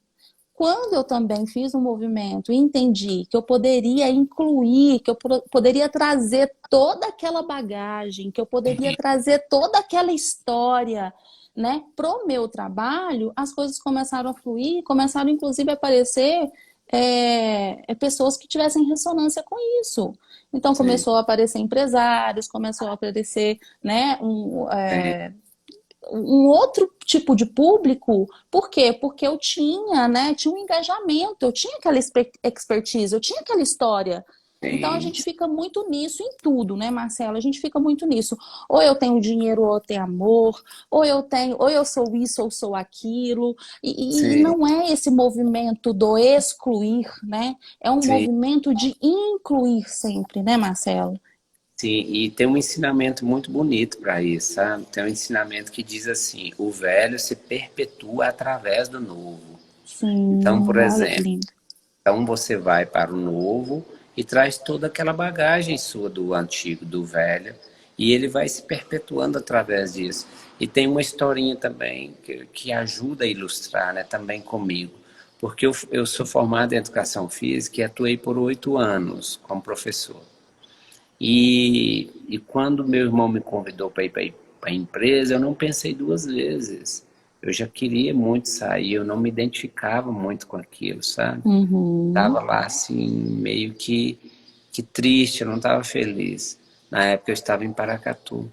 Quando eu também fiz um movimento e entendi que eu poderia incluir, que eu poderia trazer toda aquela bagagem, que eu poderia trazer toda aquela história, né, pro meu trabalho, as coisas começaram a fluir, começaram inclusive a aparecer pessoas que tivessem ressonância com isso. Então Sim, começou a aparecer empresários, começou a aparecer, né, sim, um outro tipo de público. Por quê? Porque eu tinha, né, tinha um engajamento, eu tinha aquela expertise, eu tinha aquela história. Então a sim, gente fica muito nisso em tudo, né, Marcelo? A gente fica muito nisso. Ou eu tenho dinheiro, ou eu tenho amor, ou eu tenho, ou eu sou isso, ou sou aquilo. E sim, não é esse movimento do excluir, né? É um sim. movimento de incluir sempre, né, Marcelo? Sim, e tem um ensinamento muito bonito para isso, sabe? Tem um ensinamento que diz assim: o velho se perpetua através do novo. Então, por Sim, olha que exemplo, lindo. então você vai para o novo e traz toda aquela bagagem sua do antigo, do velho, e ele vai se perpetuando através disso. E tem uma historinha também que ajuda a ilustrar, né, também comigo. Porque eu sou formado em educação física e atuei por 8 anos como professor. E quando meu irmão me convidou para ir para a empresa, eu não pensei duas vezes. Eu já queria muito sair, eu não me identificava muito com aquilo, sabe? Uhum. Tava lá assim, meio que triste, eu não estava feliz. Na época eu estava em Paracatu.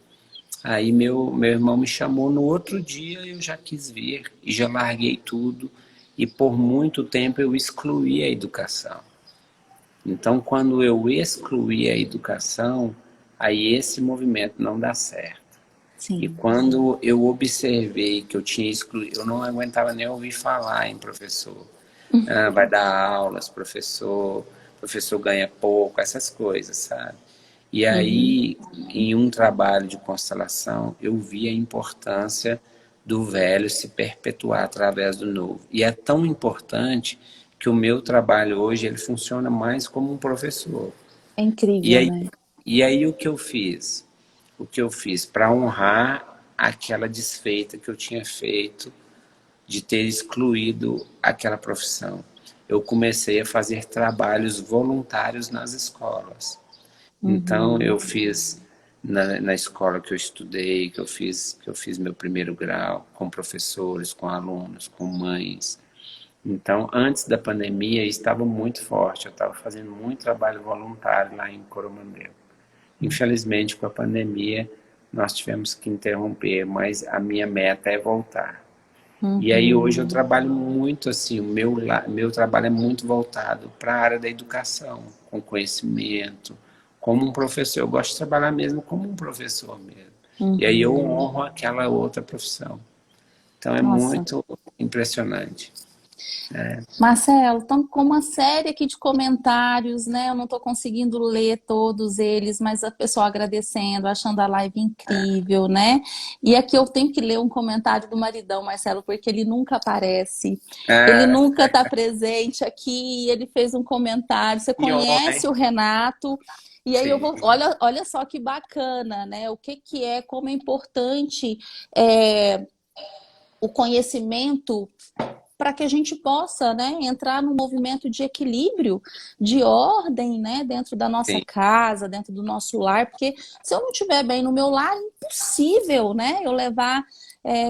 Aí meu irmão me chamou no outro dia, eu já quis vir e já larguei tudo. E por muito tempo eu excluí a educação. Então, quando eu excluí a educação, aí esse movimento não dá certo. E Sim. quando eu observei que eu tinha excluído, eu não aguentava nem ouvir falar em professor. Ah, vai dar aulas, professor ganha pouco, essas coisas, sabe? E Uhum. aí, em um trabalho de constelação, eu vi a importância do velho se perpetuar através do novo. E é tão importante que o meu trabalho hoje ele funciona mais como um professor. É E incrível, aí, né? e aí o que eu fiz? O que eu fiz para honrar aquela desfeita que eu tinha feito de ter excluído aquela profissão. Eu comecei a fazer trabalhos voluntários nas escolas. Então Uhum. eu fiz na escola que eu estudei, que eu fiz meu primeiro grau, com professores, com alunos, com mães. Então, antes da pandemia, estava muito forte. Eu estava fazendo muito trabalho voluntário lá em Coromandel. Infelizmente, com a pandemia, nós tivemos que interromper, mas a minha meta é voltar. E aí hoje eu Uhum. trabalho muito assim, meu trabalho é muito voltado para a área da educação, com conhecimento, como um professor. Eu gosto de trabalhar mesmo como um professor mesmo. E aí eu Uhum. honro aquela outra profissão. Então é Nossa, muito impressionante. Marcelo, estamos com uma série aqui de comentários, né? Eu não estou conseguindo ler todos eles, mas a pessoa agradecendo, achando a live incrível, né? E aqui eu tenho que ler um comentário do maridão, Marcelo, porque ele nunca aparece, ele Ah, nunca está presente aqui. Ele fez um comentário. Você que conhece homem. o Renato? E aí eu Sim, vou, olha só que bacana, né? O que que é, como é importante é, o conhecimento para que a gente possa, né, entrar num movimento de equilíbrio, de ordem, né, dentro da nossa sim, casa, dentro do nosso lar, porque se eu não estiver bem no meu lar, é impossível, né, eu levar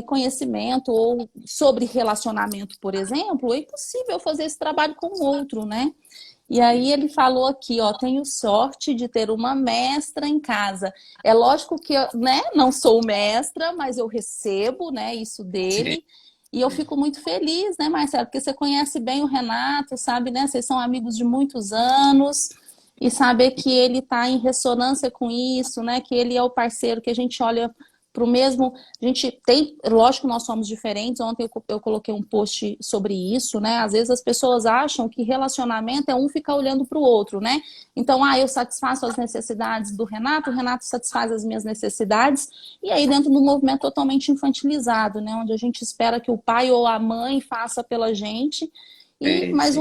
conhecimento ou sobre relacionamento, por exemplo, é impossível fazer esse trabalho com o outro, né? E sim, aí ele falou aqui, ó, tenho sorte de ter uma mestra em casa. É lógico que eu, né, não sou mestra, mas eu recebo, né, isso sim. dele. E eu fico muito feliz, né, Marcelo? Porque você conhece bem o Renato, sabe, né? Vocês são amigos de muitos anos. E saber que ele está em ressonância com isso, né? Que ele é o parceiro, que a gente olha para o mesmo. A gente tem, lógico que nós somos diferentes. Ontem eu coloquei um post sobre isso, né? Às vezes as pessoas acham que relacionamento é um ficar olhando para o outro, né? Então, eu satisfaço as necessidades do Renato, o Renato satisfaz as minhas necessidades, e aí dentro de um movimento totalmente infantilizado, né? Onde a gente espera que o pai ou a mãe faça pela gente. Sim, Mas sim.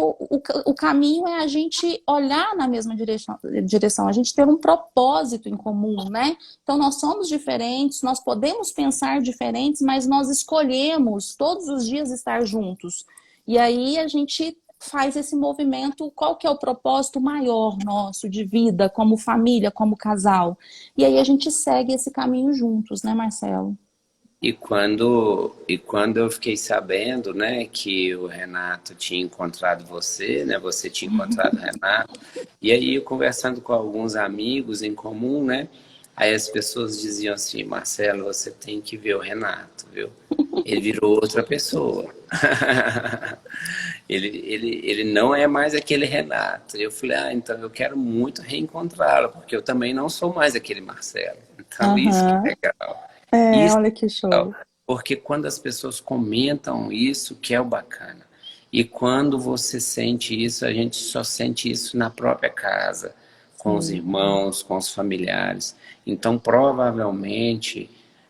o caminho é a gente olhar na mesma direção, a gente ter um propósito em comum, né? Então, nós somos diferentes, nós podemos pensar diferentes, mas nós escolhemos todos os dias estar juntos. E aí a gente faz esse movimento, qual que é o propósito maior nosso de vida, como família, como casal. E aí a gente segue esse caminho juntos, né, Marcelo? E quando eu fiquei sabendo, né, que o Renato tinha encontrado você, né, você tinha encontrado o Renato, e aí eu conversando com alguns amigos em comum, né, aí as pessoas diziam assim, Marcelo, você tem que ver o Renato, viu? Ele virou outra pessoa. Ele não é mais aquele Renato. Eu falei, então eu quero muito reencontrá-lo, porque eu também não sou mais aquele Marcelo. Então isso que é Aham. legal. É, Isso olha que legal, show. porque quando as pessoas comentam isso, que é o bacana. E quando você sente isso, a gente só sente isso na própria casa, com os Sim. irmãos, com os familiares. Então, provavelmente,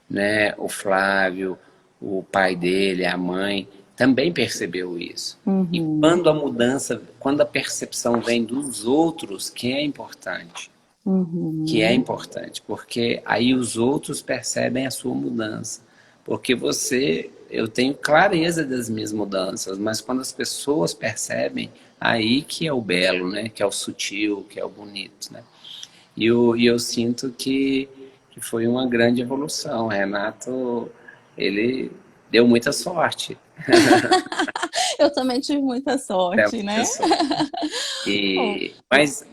né, o Flávio, o pai dele, a mãe, também percebeu isso. E Uhum, quando a mudança, quando a percepção vem dos outros, que é uhum. importante, porque aí os outros percebem a sua mudança. Porque eu tenho clareza das minhas mudanças, mas quando as pessoas percebem, aí que é o belo, né? Que é o sutil, que é o bonito, né? E eu sinto que foi uma grande evolução. O Renato, ele deu muita sorte. Eu também tive muita Deu sorte, muita né? sorte. Oh,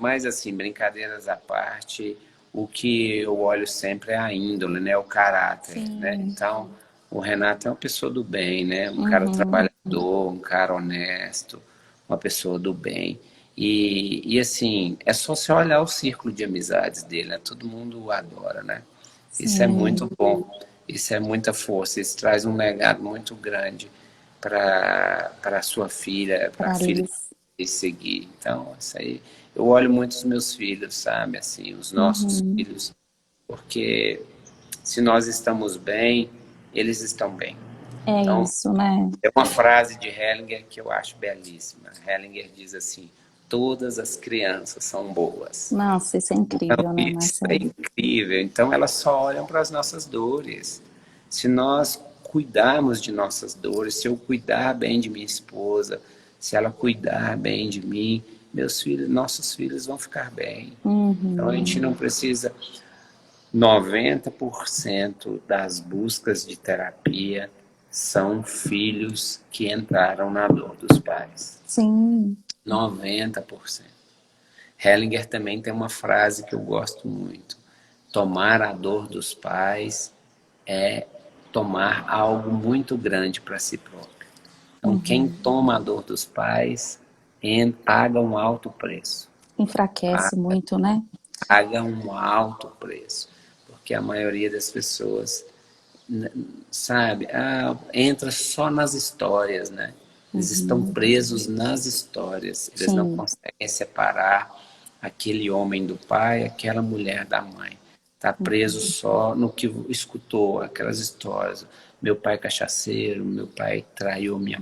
Mas assim, brincadeiras à parte, o que eu olho sempre é a índole, né? O caráter, né? sim. Então, o Renato é uma pessoa do bem, né? Um cara Uhum, trabalhador, um cara honesto, uma pessoa do bem. E assim, é só você olhar o círculo de amizades dele, né? Todo mundo o adora, né? Isso é sim. muito bom, isso é muita força, isso traz um legado muito grande para a sua filha, para a Para filha Alice. e seguir. Então, isso aí, eu olho muito os meus filhos, sabe? Assim, os nossos Uhum. filhos, porque se nós estamos bem, eles estão bem. É Então, isso, né? é uma frase de Hellinger que eu acho belíssima. Hellinger diz assim: todas as crianças são boas. Nossa, isso é Então, incrível, né, isso é Marcelo? incrível. Então, elas só olham para as nossas dores. Se nós cuidarmos de nossas dores, se eu cuidar bem de minha esposa, se ela cuidar bem de mim, meus filhos, nossos filhos vão ficar bem. Então, a gente Uhum. não precisa. 90% das buscas de terapia são filhos que entraram na dor dos pais. Sim. 90%. Hellinger também tem uma frase que eu gosto muito: tomar a dor dos pais é tomar algo muito grande para si próprio. Então, quem Uhum. toma a dor dos pais paga um alto preço. Enfraquece muito, né? Paga um alto preço. Porque a maioria das pessoas, sabe, entra só nas histórias, né? Eles estão presos nas histórias. Eles não Sim. conseguem separar aquele homem do pai, aquela mulher da mãe. Está preso só no que escutou, aquelas histórias. Meu pai é cachaceiro, meu pai traiu minha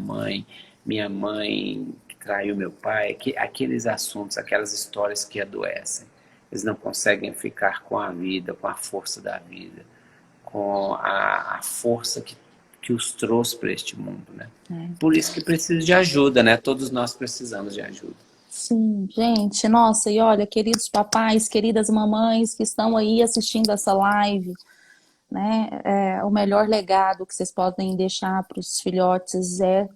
mãe traiu meu pai. Aqueles assuntos, aquelas histórias que adoecem. Eles não conseguem ficar com a vida, com a força da vida, com a força que os trouxe para este mundo, né? É. Por isso que precisa de ajuda, né? Todos nós precisamos de ajuda. Sim, gente, nossa, e olha, queridos papais, queridas mamães que estão aí assistindo essa live, né? O melhor legado que vocês podem deixar para os filhotes é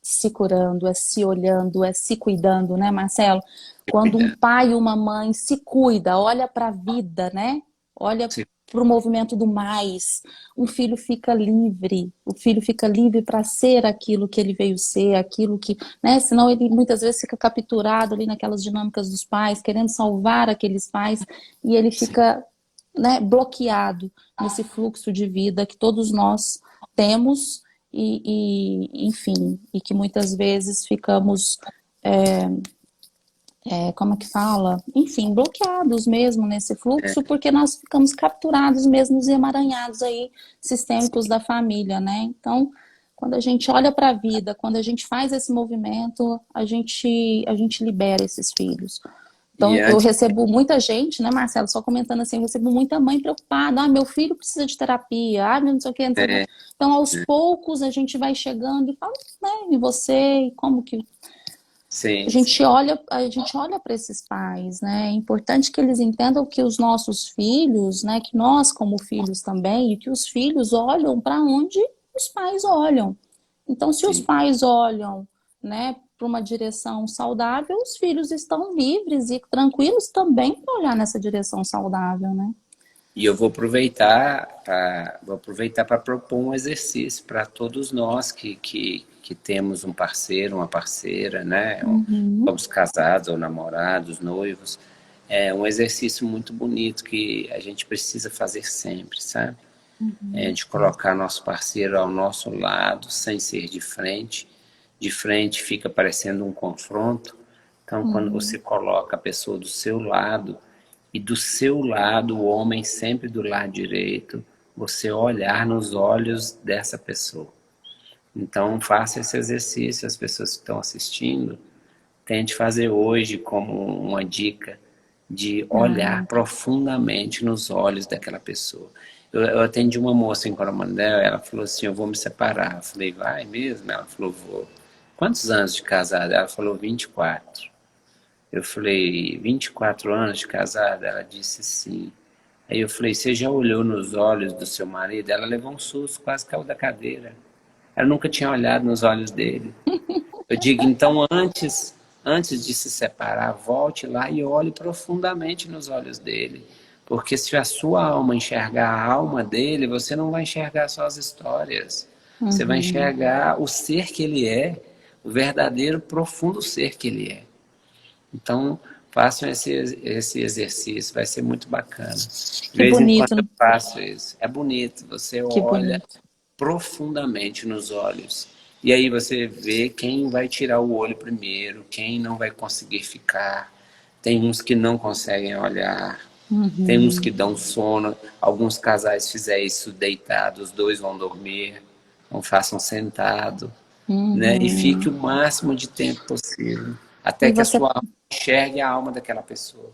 se curando, é se olhando, é se cuidando, né, Marcelo? Se Quando um cuidando. pai e uma mãe se cuida, olha para a vida, né? Olha Se- para o movimento do mais, o filho fica livre, o filho fica livre para ser aquilo que ele veio ser, aquilo que, né? Senão ele muitas vezes fica capturado ali naquelas dinâmicas dos pais, querendo salvar aqueles pais, e ele se- fica, né, bloqueado nesse fluxo de vida que todos nós temos enfim, e que muitas vezes ficamos, como é que fala? Enfim, bloqueados mesmo nesse fluxo, porque nós ficamos capturados mesmo nos emaranhados aí sistêmicos da família, né? Então, quando a gente olha para a vida, quando a gente faz esse movimento, a gente libera esses filhos. E Então, eu antes, recebo muita gente, né, Marcelo, só comentando assim, eu recebo muita mãe preocupada, meu filho precisa de terapia, não sei o quê, não sei o quê. é, Então, aos poucos, a gente vai chegando e fala, né, e você, e como que... sim, sim, A gente olha para esses pais, né, é importante que eles entendam que os nossos filhos, né, que nós como filhos também, e que os filhos olham para onde os pais olham. Então, se os sim. pais olham, né, para uma direção saudável, os filhos estão livres e tranquilos também para olhar nessa direção saudável, né? E eu vou aproveitar para propor um exercício para todos nós que temos um parceiro, uma parceira, né? Uhum, Somos casados ou namorados, noivos. É um exercício muito bonito que a gente precisa fazer sempre, sabe? É de colocar nosso parceiro ao nosso lado, sem ser de frente. De frente fica parecendo um confronto. Então, quando você uhum, coloca a pessoa do seu lado, e do seu lado, o homem sempre do lado direito, você olhar nos olhos dessa pessoa. Então, faça esse exercício, as pessoas que estão assistindo, tente fazer hoje como uma dica de olhar ah, profundamente nos olhos daquela pessoa. Eu atendi uma moça em Coromandel, ela falou assim, eu vou me separar. Eu falei, vai mesmo? Ela falou, vou. Quantos anos de casada? Ela falou, 24. Eu falei, 24 anos de casada? Ela disse sim. Aí eu falei, você já olhou nos olhos do seu marido? Ela levou um susto, quase caiu da cadeira. Ela nunca tinha olhado nos olhos dele. Eu digo, então antes de se separar, volte lá e olhe profundamente nos olhos dele. Porque se a sua alma enxergar a alma dele, você não vai enxergar só as histórias. Você vai uhum. enxergar o ser que ele é, o verdadeiro, profundo ser que ele é. Então, façam esse exercício, vai ser muito bacana. De Que vez em quando bonito, eu faço isso. É bonito, você que olha bonito. profundamente nos olhos. E aí você vê quem vai tirar o olho primeiro, quem não vai conseguir ficar. Tem uns que não conseguem olhar, tem uns que Uhum, dão sono. Alguns casais fizerem isso deitados, os dois vão dormir, não façam sentado, né? E fique o uhum. máximo de tempo possível, até E que a você sua alma enxergue a alma daquela pessoa.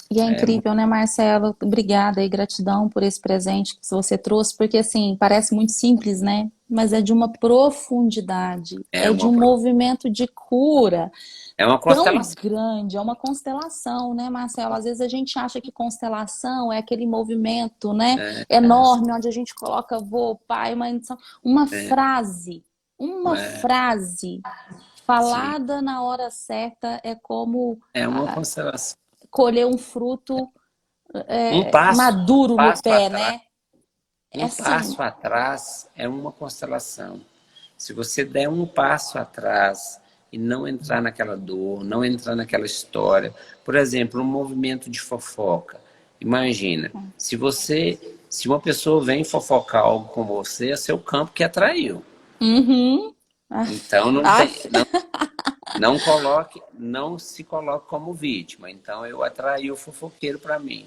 E é É muito, incrível, né, Marcelo? Obrigada e gratidão por esse presente que você trouxe, porque assim, parece muito simples, né? Mas é de uma profundidade, é é de uma, um movimento de cura é uma tão constelação. grande, é uma constelação, né, Marcelo? Às vezes a gente acha que constelação é aquele movimento, né, enorme, onde a gente coloca vô, pai, mãe, uma É, frase sim, falada na hora certa é como é uma constelação. colher um fruto Um passo, maduro no passo pé, atrás, né? É um assim. passo atrás é uma constelação. Se você der um passo atrás e não entrar naquela dor, não entrar naquela história, por exemplo, um movimento de fofoca. Imagina, se uma pessoa vem fofocar algo com você, é seu campo que atraiu. Uhum, Então não tem, Aff. não se coloque como vítima. Então eu atraí o fofoqueiro para mim.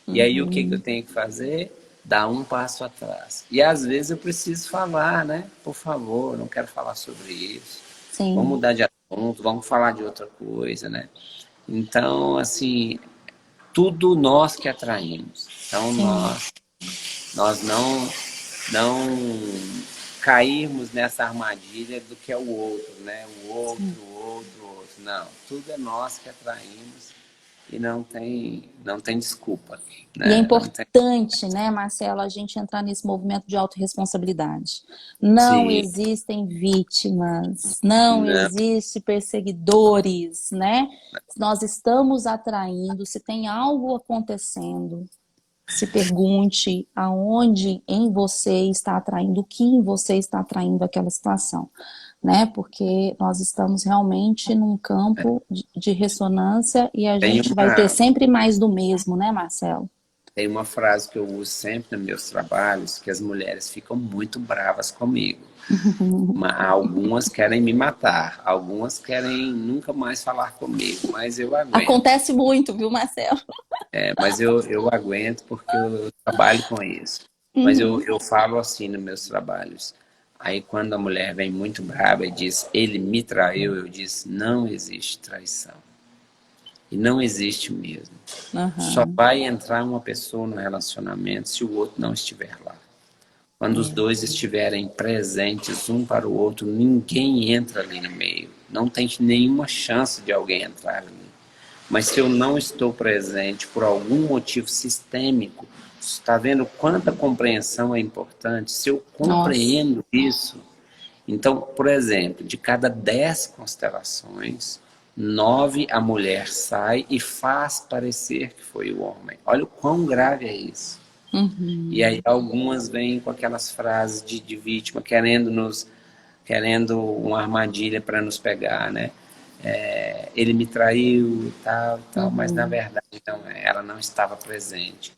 E aí o que que eu Uhum. tenho que fazer? Dar um passo atrás. E às vezes eu preciso falar, né? Por favor, não quero falar sobre isso. Vamos Sim. mudar de assunto, vamos falar de outra coisa, né? Então, assim, tudo nós que atraímos. Então Sim. nós não cairmos nessa armadilha do que é o outro, né? O outro, Sim. o outro, o outro. Não, tudo é nós que atraímos e não tem desculpa, E é né? Não tem. importante, né, Marcelo, a gente entrar nesse movimento de autorresponsabilidade. Não Sim, existem vítimas, não não, existe perseguidores, né? Nós estamos atraindo, se tem algo acontecendo, se pergunte aonde em você está atraindo, o que em você está atraindo aquela situação, né? Porque nós estamos realmente num campo de ressonância e a tem gente vai ter uma, sempre mais do mesmo, né, Marcelo? tem uma frase que eu uso sempre nos meus trabalhos, que as mulheres ficam muito bravas comigo. Algumas querem me matar, algumas querem nunca mais falar comigo, mas eu aguento. Acontece muito, viu, Marcelo? Mas eu aguento porque eu trabalho com isso. Mas Uhum. eu falo assim nos meus trabalhos. Aí quando a mulher vem muito brava e diz, ele me traiu, eu disse, não existe traição. E não existe mesmo. Só Aham. vai entrar uma pessoa no relacionamento se o outro não estiver lá. Quando os É. dois estiverem presentes um para o outro, ninguém entra ali no meio. Não tem nenhuma chance de alguém entrar ali. Mas se eu não estou presente por algum motivo sistêmico, está vendo quanta compreensão é importante? Se eu Nossa. compreendo isso, então, por exemplo, de cada 10 constelações, 9 a mulher sai e faz parecer que foi o homem. Olha o quão grave é isso. E aí Uhum. algumas vêm com aquelas frases de vítima, querendo uma armadilha para nos pegar, né? Ele me traiu e tal, mas na Uhum. verdade não, ela não estava presente.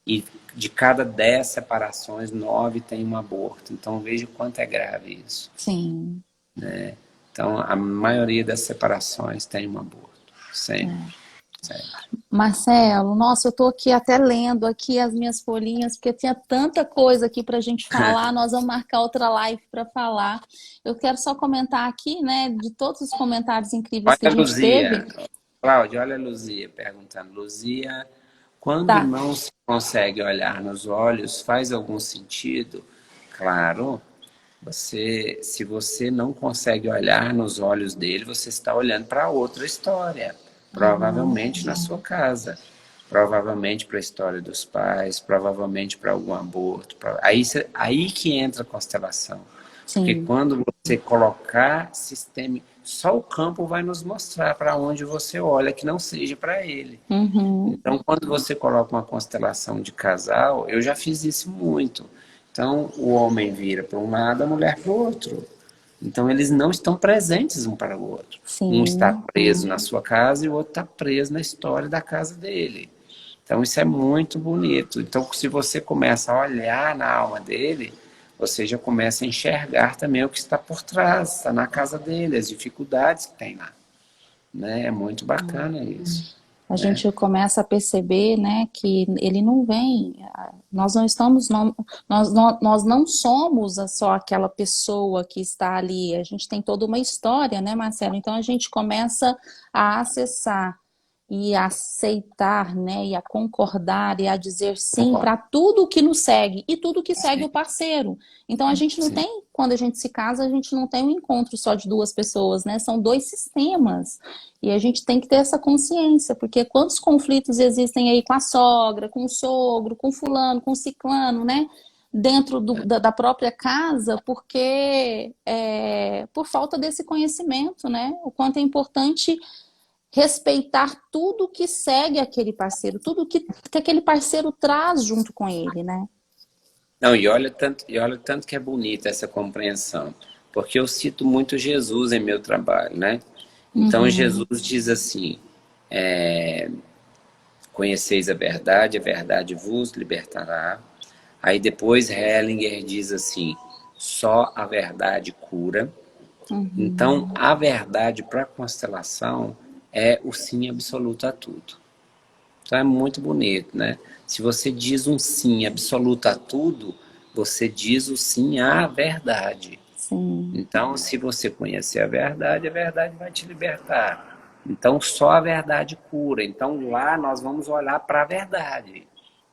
E de cada 10 separações, 9 tem um aborto. Então veja o quanto é grave isso. Sim. Então a maioria das separações tem um aborto. Sempre, É. sempre. Marcelo, nossa, eu tô aqui até lendo aqui as minhas folhinhas, porque tinha tanta coisa aqui para a gente falar. Nós vamos marcar outra live para falar. Eu quero só comentar aqui, né, de todos os comentários incríveis Olha que a a gente Luzia, teve. Cláudia, olha a Luzia perguntando. Luzia, quando Tá. não se consegue olhar nos olhos, faz algum sentido? Claro, se você não consegue olhar nos olhos dele, você está olhando para outra história, Uhum. provavelmente na sua casa, provavelmente para a história dos pais, provavelmente para algum aborto. Aí que entra a constelação. Porque Sim. quando você colocar sistema, só o campo vai nos mostrar para onde você olha, que não seja para ele. Uhum. Então, quando você coloca uma constelação de casal, eu já fiz isso muito. Então, o homem vira para um lado, a mulher para o outro. Então, eles não estão presentes um para o outro. Um está Sim. preso na sua casa e o outro está preso na história da casa dele. Então, isso é muito bonito. Então, se você começa a olhar na alma dele, você já começa a enxergar também o que está por trás, está na casa dele, as dificuldades que tem lá. Né? É muito bacana isso. A Né? gente começa a perceber, né, que ele não vem, nós não estamos, nós não somos só aquela pessoa que está ali, a gente tem toda uma história, né, Marcelo? Então a gente começa a acessar e a aceitar, né, e a concordar e a dizer sim Concordo. para tudo que nos segue e tudo que segue Sim, o parceiro. Então a gente não sim. tem, quando a gente se casa, a gente não tem um encontro só de duas pessoas, né? São dois sistemas. E a gente tem que ter essa consciência, porque quantos conflitos existem aí com a sogra, com o sogro, com fulano, com ciclano, né? Dentro da própria casa, porque por falta desse conhecimento, né? O quanto é importante respeitar tudo que segue aquele parceiro, tudo que aquele parceiro traz junto com ele, né? Não, e olha tanto que é bonita essa compreensão, porque eu cito muito Jesus em meu trabalho, né? Então Uhum, Jesus diz assim: conheceis a verdade vos libertará. Aí depois Hellinger diz assim: só a verdade cura. Então, a verdade para a constelação é o sim absoluto a tudo. Então é muito bonito, né? Se você diz um sim absoluto a tudo, você diz o sim à verdade. Sim. Então, se você conhecer a verdade vai te libertar. Então, só a verdade cura. Então, lá nós vamos olhar para a verdade,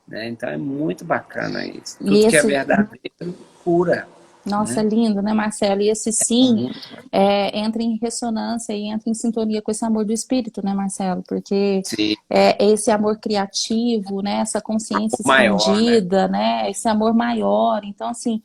né? Então, é muito bacana isso. E Tudo que é esse, verdadeiro cura, nossa, né? lindo, né, Marcelo? E esse sim Muito. entra em ressonância e entra em sintonia com esse amor do espírito, né, Marcelo? Porque Sim, é esse amor criativo, né? Essa consciência o maior, né? expandida, né? Esse amor maior. Então, assim,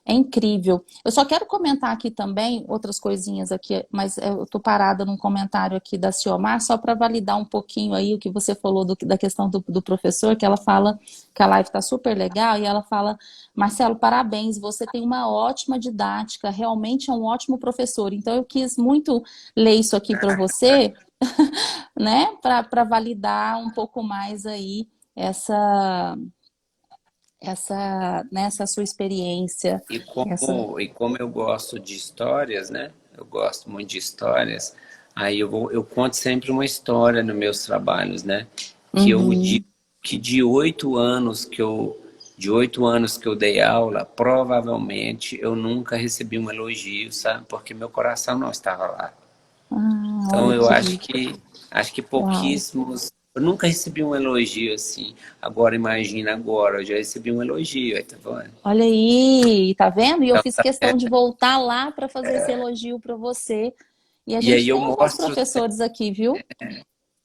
é incrível. Eu só quero comentar aqui também outras coisinhas aqui, mas eu tô parada num comentário aqui da Ciomar, só para validar um pouquinho aí o que você falou da questão do professor, que ela fala que a live tá super legal, e ela fala, Marcelo, parabéns, você tem uma ótima didática, realmente é um ótimo professor. Então eu quis muito ler isso aqui para você, né, para validar um pouco mais aí essa nessa sua experiência, essa. E como eu gosto de histórias, né? Eu gosto muito de histórias. Aí eu conto sempre uma história nos meus trabalhos, né? Que eu digo Uhum, que de 8 anos que eu dei aula, provavelmente eu nunca recebi um elogio, sabe? Porque meu coração não estava lá. Então olha eu que. acho que Uau! pouquíssimos. Eu nunca recebi um elogio assim. Agora imagina agora, eu já recebi um elogio, aí tá vendo? Olha aí, tá vendo? E eu fiz questão de voltar lá para fazer esse elogio para você. E a E gente aí eu tem os nossos mostro professores aqui, viu?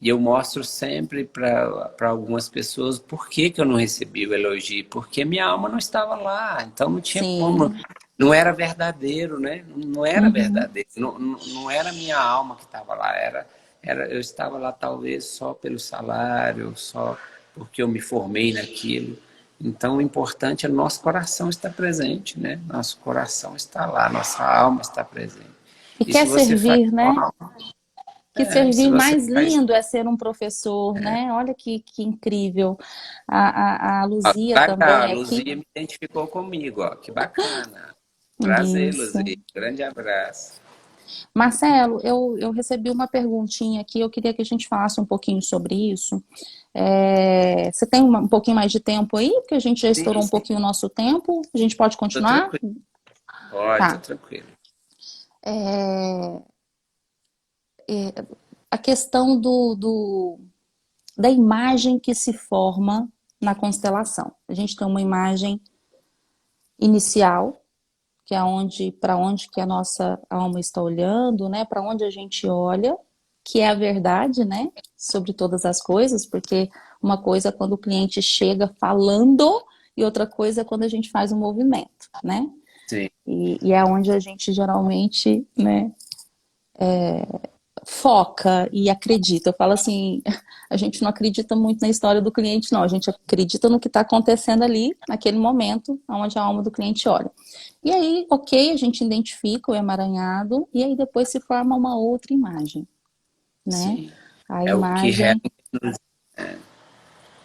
E eu mostro sempre para algumas pessoas por que, que eu não recebi o elogio, porque minha alma não estava lá, então não tinha como, Sim. não era verdadeiro, né? Não era Uhum, verdadeiro, não era minha alma que estava lá, eu estava lá talvez só pelo salário, só porque eu me formei naquilo. Então o importante é nosso coração estar presente, né? Nosso coração está lá, nossa alma está presente. e E se quer você faz servir, né? Que e se servir você mais faz lindo é ser um professor, né? Olha que incrível. A Luzia A também aqui. Luzia me identificou comigo, ó. Que bacana. Prazer, Isso. Luzia. Grande abraço. Marcelo, eu recebi uma perguntinha aqui, eu queria que a gente falasse um pouquinho sobre isso. Você tem um pouquinho mais de tempo aí? Porque a gente já Sim, estourou um sim. pouquinho o nosso tempo. A gente pode Tô continuar? tranquilo. Pode, tô Tá. tranquilo. É, a questão da imagem que se forma na constelação. A gente tem uma imagem inicial, que é onde, para onde que a nossa alma está olhando, né? Para onde a gente olha, que é a verdade, né? Sobre todas as coisas, porque uma coisa é quando o cliente chega falando e outra coisa é quando a gente faz um movimento, né? Sim, E é onde a gente geralmente, né, foca e acredita. Eu falo assim, a gente não acredita muito na história do cliente, não. A gente acredita no que está acontecendo ali, naquele momento, onde a alma do cliente olha. E aí, ok, a gente identifica o emaranhado e aí depois se forma uma outra imagem, né? sim. A É o que imagem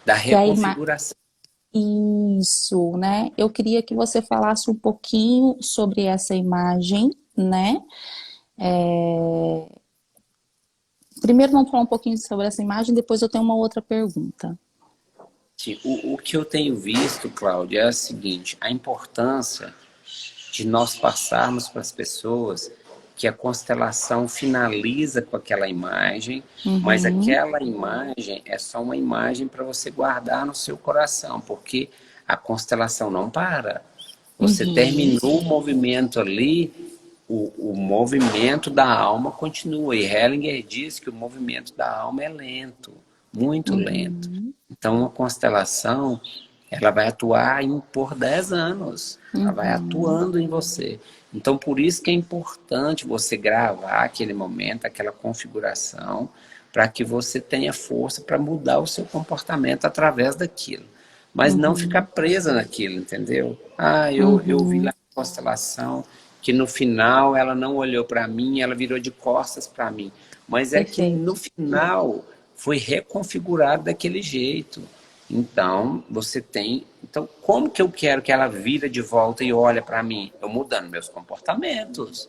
da que é a ima... reconfiguração. Isso, né? Eu queria que você falasse um pouquinho sobre essa imagem, né? Primeiro vamos falar um pouquinho sobre essa imagem, depois eu tenho uma outra pergunta. Sim, o que eu tenho visto, Cláudia, é o seguinte: a importância de nós passarmos para as pessoas que a constelação finaliza com aquela imagem, mas Uhum, aquela imagem é só uma imagem para você guardar no seu coração, porque a constelação não para. Você uhum, terminou o movimento ali, o movimento da alma continua. E Hellinger diz que o movimento da alma é lento, muito lento. uhum, Então, a constelação, ela vai atuar por 10 anos. Ela vai uhum, atuando em você. Então, por isso que é importante você gravar aquele momento, aquela configuração, para que você tenha força para mudar o seu comportamento através daquilo. Mas não ficar uhum, presa naquilo, entendeu? Eu vi lá uhum. na constelação que no final ela não olhou para mim, ela virou de costas para mim. Mas é que no Perfeito. final foi reconfigurado daquele jeito. Então, você tem Então, como que eu quero que ela vira de volta e olhe para mim? Eu mudando meus comportamentos.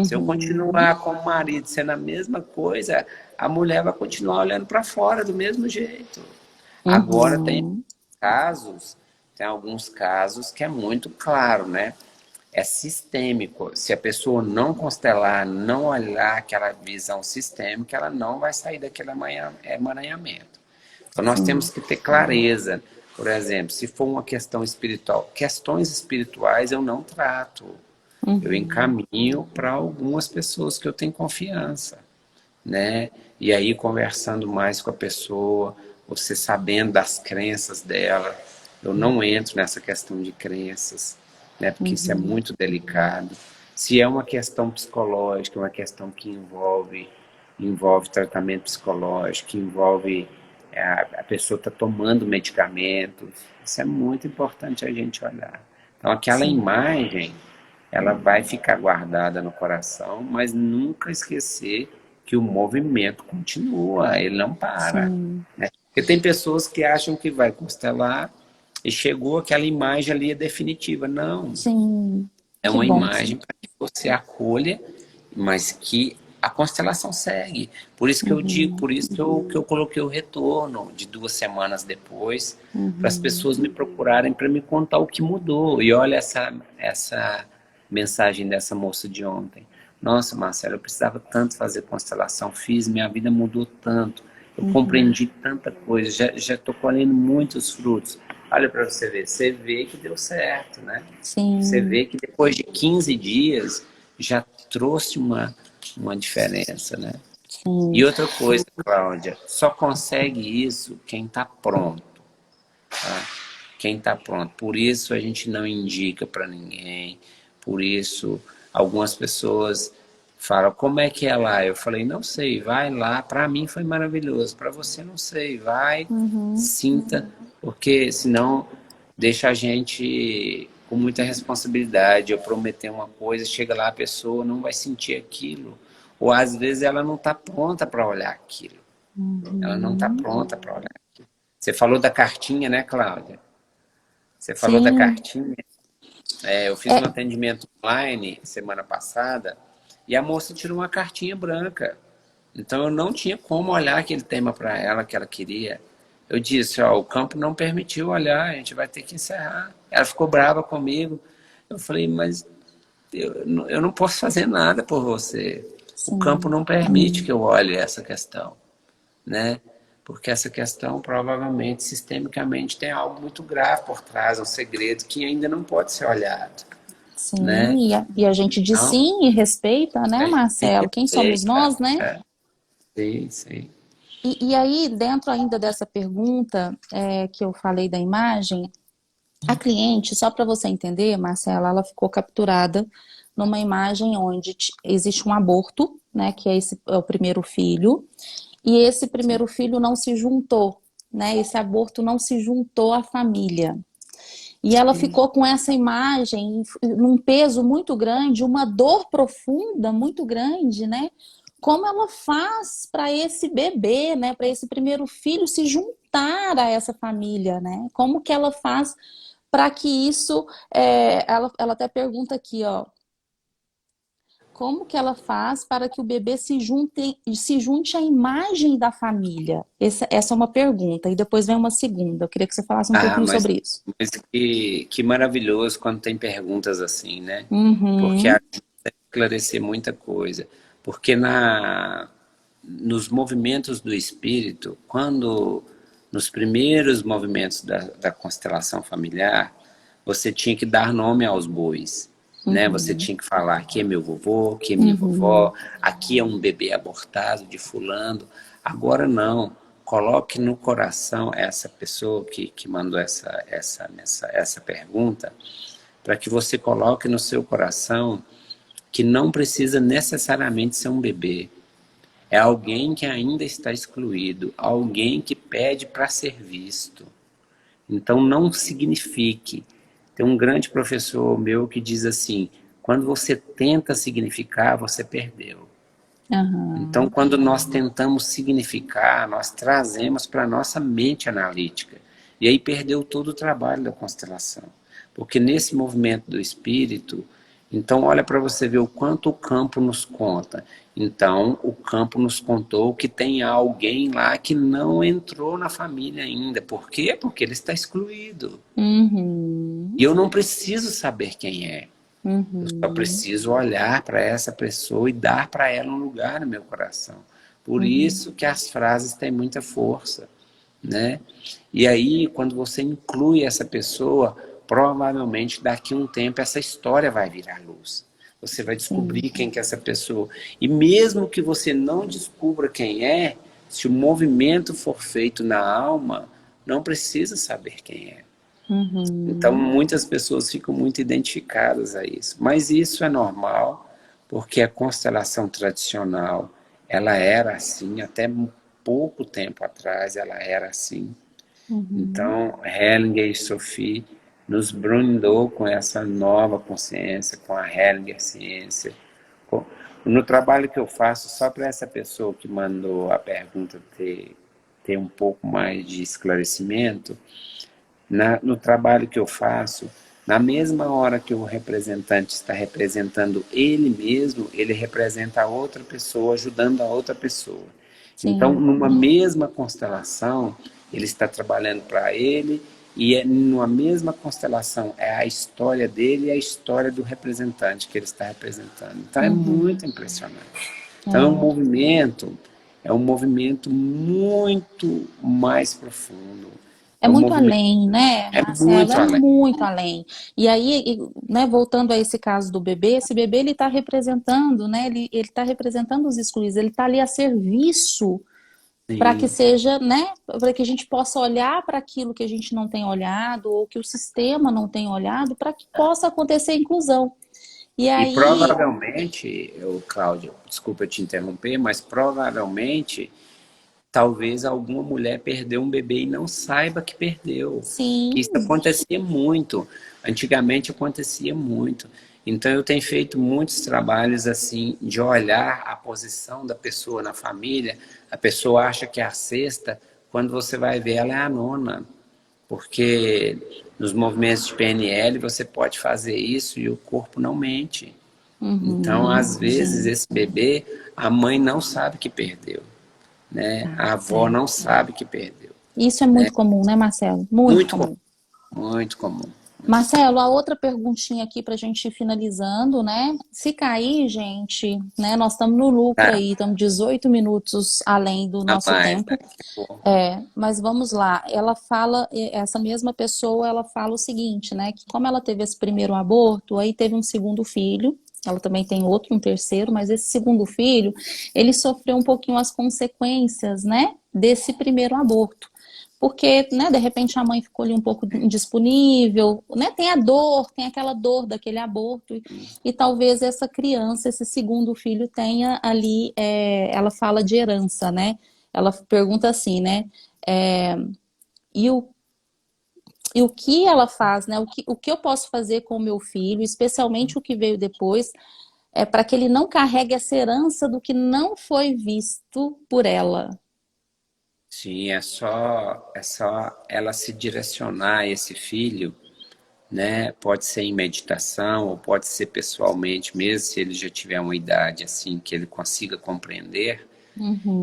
Se eu continuar com o marido sendo a mesma coisa, a mulher vai continuar olhando para fora do mesmo jeito. Agora casos, tem alguns casos que é muito claro, né? É sistêmico. Se a pessoa não constelar, não olhar aquela visão sistêmica, ela não vai sair daquele emaranhamento. Então nós temos que ter clareza. Por exemplo, se for uma questão espiritual, questões espirituais eu não trato. Eu encaminho para algumas pessoas que eu tenho confiança, né? E aí conversando mais com a pessoa, você sabendo das crenças dela, eu não entro nessa questão de crenças, né? Porque isso é muito delicado. Se é uma questão psicológica, uma questão que envolve tratamento psicológico, que envolve a pessoa está tomando medicamentos, isso é muito importante a gente olhar. Então aquela imagem, ela vai ficar guardada no coração, mas nunca esquecer que o movimento continua, ele não para. Né? Porque tem pessoas que acham que vai constelar e chegou aquela imagem ali é definitiva. Não, Sim. é Que uma bom. imagem para que você acolha, mas que a constelação segue. Por isso que eu digo, por isso que eu coloquei o retorno de 2 semanas depois, para as pessoas me procurarem para me contar o que mudou. E olha essa mensagem dessa moça de ontem. Nossa, Marcelo, eu precisava tanto fazer constelação, fiz, minha vida mudou tanto, eu compreendi tanta coisa, já estou colhendo muitos frutos. Olha para você vê que deu certo, né? Sim. Você vê que depois de 15 dias já trouxe uma diferença, né? Sim. E outra coisa, Cláudia, só consegue isso quem está pronto. Tá? Quem está pronto. Por isso a gente não indica para ninguém. Por isso algumas pessoas falam, como é que é lá? Eu falei, não sei, vai lá. Para mim foi maravilhoso. Para você não sei, vai, sinta, porque senão deixa a gente com muita responsabilidade. Eu prometer uma coisa, chega lá a pessoa não vai sentir aquilo. Ou às vezes ela não está pronta para olhar aquilo. Ela não está pronta para olhar aquilo. Você falou da cartinha, né, Cláudia? Você falou da cartinha. Eu fiz um atendimento online semana passada e a moça tirou uma cartinha branca. Então eu não tinha como olhar aquele tema para ela que ela queria. Eu disse, ó, o campo não permitiu olhar, a gente vai ter que encerrar. Ela ficou brava comigo. Eu falei, mas eu não posso fazer nada por você. O campo não permite que eu olhe essa questão, né? Porque essa questão provavelmente, sistemicamente, tem algo muito grave por trás, um segredo que ainda não pode ser olhado. Sim, Né? e a gente diz Não? sim e respeita, né, Marcelo? Quem somos nós, né? Sim, sim. E aí, dentro ainda dessa pergunta que eu falei da imagem, a cliente, só para você entender, Marcela, ela ficou capturada numa imagem onde existe um aborto, né, que é o primeiro filho, e esse primeiro filho não se juntou, né, esse aborto não se juntou à família. E ela ficou com essa imagem num peso muito grande, uma dor profunda muito grande, né? Como ela faz para esse bebê, né, para esse primeiro filho se juntar a essa família, né? Como que ela faz para que isso... ela até pergunta aqui, ó. Como que ela faz para que o bebê se junte à imagem da família? Essa é uma pergunta. E depois vem uma segunda. Eu queria que você falasse um pouquinho sobre isso. Mas que maravilhoso quando tem perguntas assim, né? Porque Uhum. ajuda a esclarecer muita coisa. Porque nos movimentos do espírito, nos primeiros movimentos da constelação familiar, você tinha que dar nome aos bois. Né? Você tinha que falar, aqui é meu vovô, aqui é minha vovó, aqui é um bebê abortado de fulano. Agora não. Coloque no coração essa pessoa que mandou essa pergunta, para que você coloque no seu coração que não precisa necessariamente ser um bebê. É alguém que ainda está excluído, alguém que pede para ser visto. Então não signifique. Tem um grande professor meu que diz assim, quando você tenta significar, você perdeu. Então, quando nós tentamos significar, nós trazemos para a nossa mente analítica. E aí perdeu todo o trabalho da constelação. Porque nesse movimento do espírito, então olha para você ver o quanto o campo nos conta. Então o campo nos contou que tem alguém lá que não entrou na família ainda. Por quê? Porque ele está excluído. Uhum. E eu não preciso saber quem é. Eu só Uhum. preciso olhar para essa pessoa e dar para ela um lugar no meu coração. Por Uhum. isso que as frases têm muita força, né? E aí, quando você inclui essa pessoa, provavelmente daqui a um tempo essa história vai virar luz. Você vai Sim. descobrir quem que é essa pessoa. E mesmo que você não descubra quem é, se o movimento for feito na alma, não precisa saber quem é. Então, Uhum. muitas pessoas ficam muito identificadas a isso. Mas isso é normal, porque a constelação tradicional, ela era assim, até pouco tempo atrás ela era assim. Uhum. Então, Hellinger e Sophie nos brindou com essa nova consciência, com a Hellinger Ciência. No trabalho que eu faço, só para essa pessoa que mandou a pergunta ter um pouco mais de esclarecimento, no trabalho que eu faço, na mesma hora que o representante está representando ele mesmo, ele representa a outra pessoa, ajudando a outra pessoa. Então, Sim. numa mesma constelação, ele está trabalhando para ele, e numa mesma constelação é a história dele e a história do representante que ele está representando. Então, é Uhum. muito impressionante. Então, É. é um movimento muito mais profundo. É É um muito movimento além, né, é Marcelo? muito É além. muito além. E aí, né, voltando a esse caso do bebê, esse bebê ele está representando, né? Ele está representando os excluídos. Ele está ali a serviço para que Sim. seja, né? Para que a gente possa olhar para aquilo que a gente não tem olhado ou que o sistema não tem olhado, para que possa acontecer a inclusão. E E aí, provavelmente, Cláudio, desculpa te interromper, mas provavelmente, talvez alguma mulher perdeu um bebê e não saiba que perdeu. Que isso sim. acontecia muito. Antigamente acontecia muito. Então eu tenho feito muitos trabalhos assim de olhar a posição da pessoa na família. A pessoa acha que é a sexta, quando você vai ver ela é a nona. Porque nos movimentos de PNL você pode fazer isso e o corpo não mente. Então, Uhum, às vezes, sim. esse bebê, a mãe não sabe que perdeu, né? Tá, A avó é. não sabe que perdeu, Isso é né? muito comum, né, Marcelo? Muito Muito comum, comum. muito comum. Marcelo, a outra perguntinha aqui para a gente ir finalizando, né? Se cair, gente, né? Nós estamos no lucro Tá, aí, estamos 18 minutos além do a nosso mais, né? tempo. Mas vamos lá. Ela fala, essa mesma pessoa, ela fala o seguinte, né? Que como ela teve esse primeiro aborto, aí teve um segundo filho. Ela também tem outro, um terceiro, mas esse segundo filho, ele sofreu um pouquinho as consequências, né? Desse primeiro aborto. Porque, né, de repente a mãe ficou ali um pouco indisponível, né? Tem a dor, tem aquela dor daquele aborto, e talvez essa criança, esse segundo filho, tenha ali, ela fala de herança, né? Ela pergunta assim, né? é, e, o, e o que ela faz, né? O que eu posso fazer com o meu filho, especialmente o que veio depois, para que ele não carregue essa herança do que não foi visto por ela. Sim, é só ela se direcionar a esse filho, né? Pode ser em meditação ou pode ser pessoalmente, mesmo se ele já tiver uma idade assim que ele consiga compreender.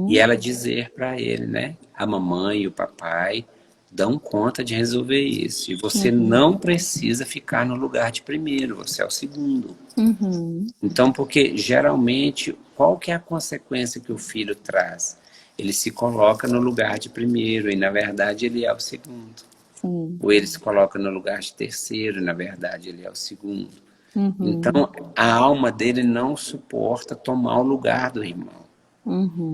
E Uhum, ela dizer para ele, né? A mamãe e o papai dão conta de resolver isso. E você uhum, não precisa ficar no lugar de primeiro, você é o segundo. uhum, Então, porque geralmente, qual que é a consequência que o filho traz? Ele se coloca no lugar de primeiro e, na verdade, ele é o segundo. sim, Ou ele se coloca no lugar de terceiro e, na verdade, ele é o segundo. uhum, Então, a alma dele não suporta tomar o lugar do irmão.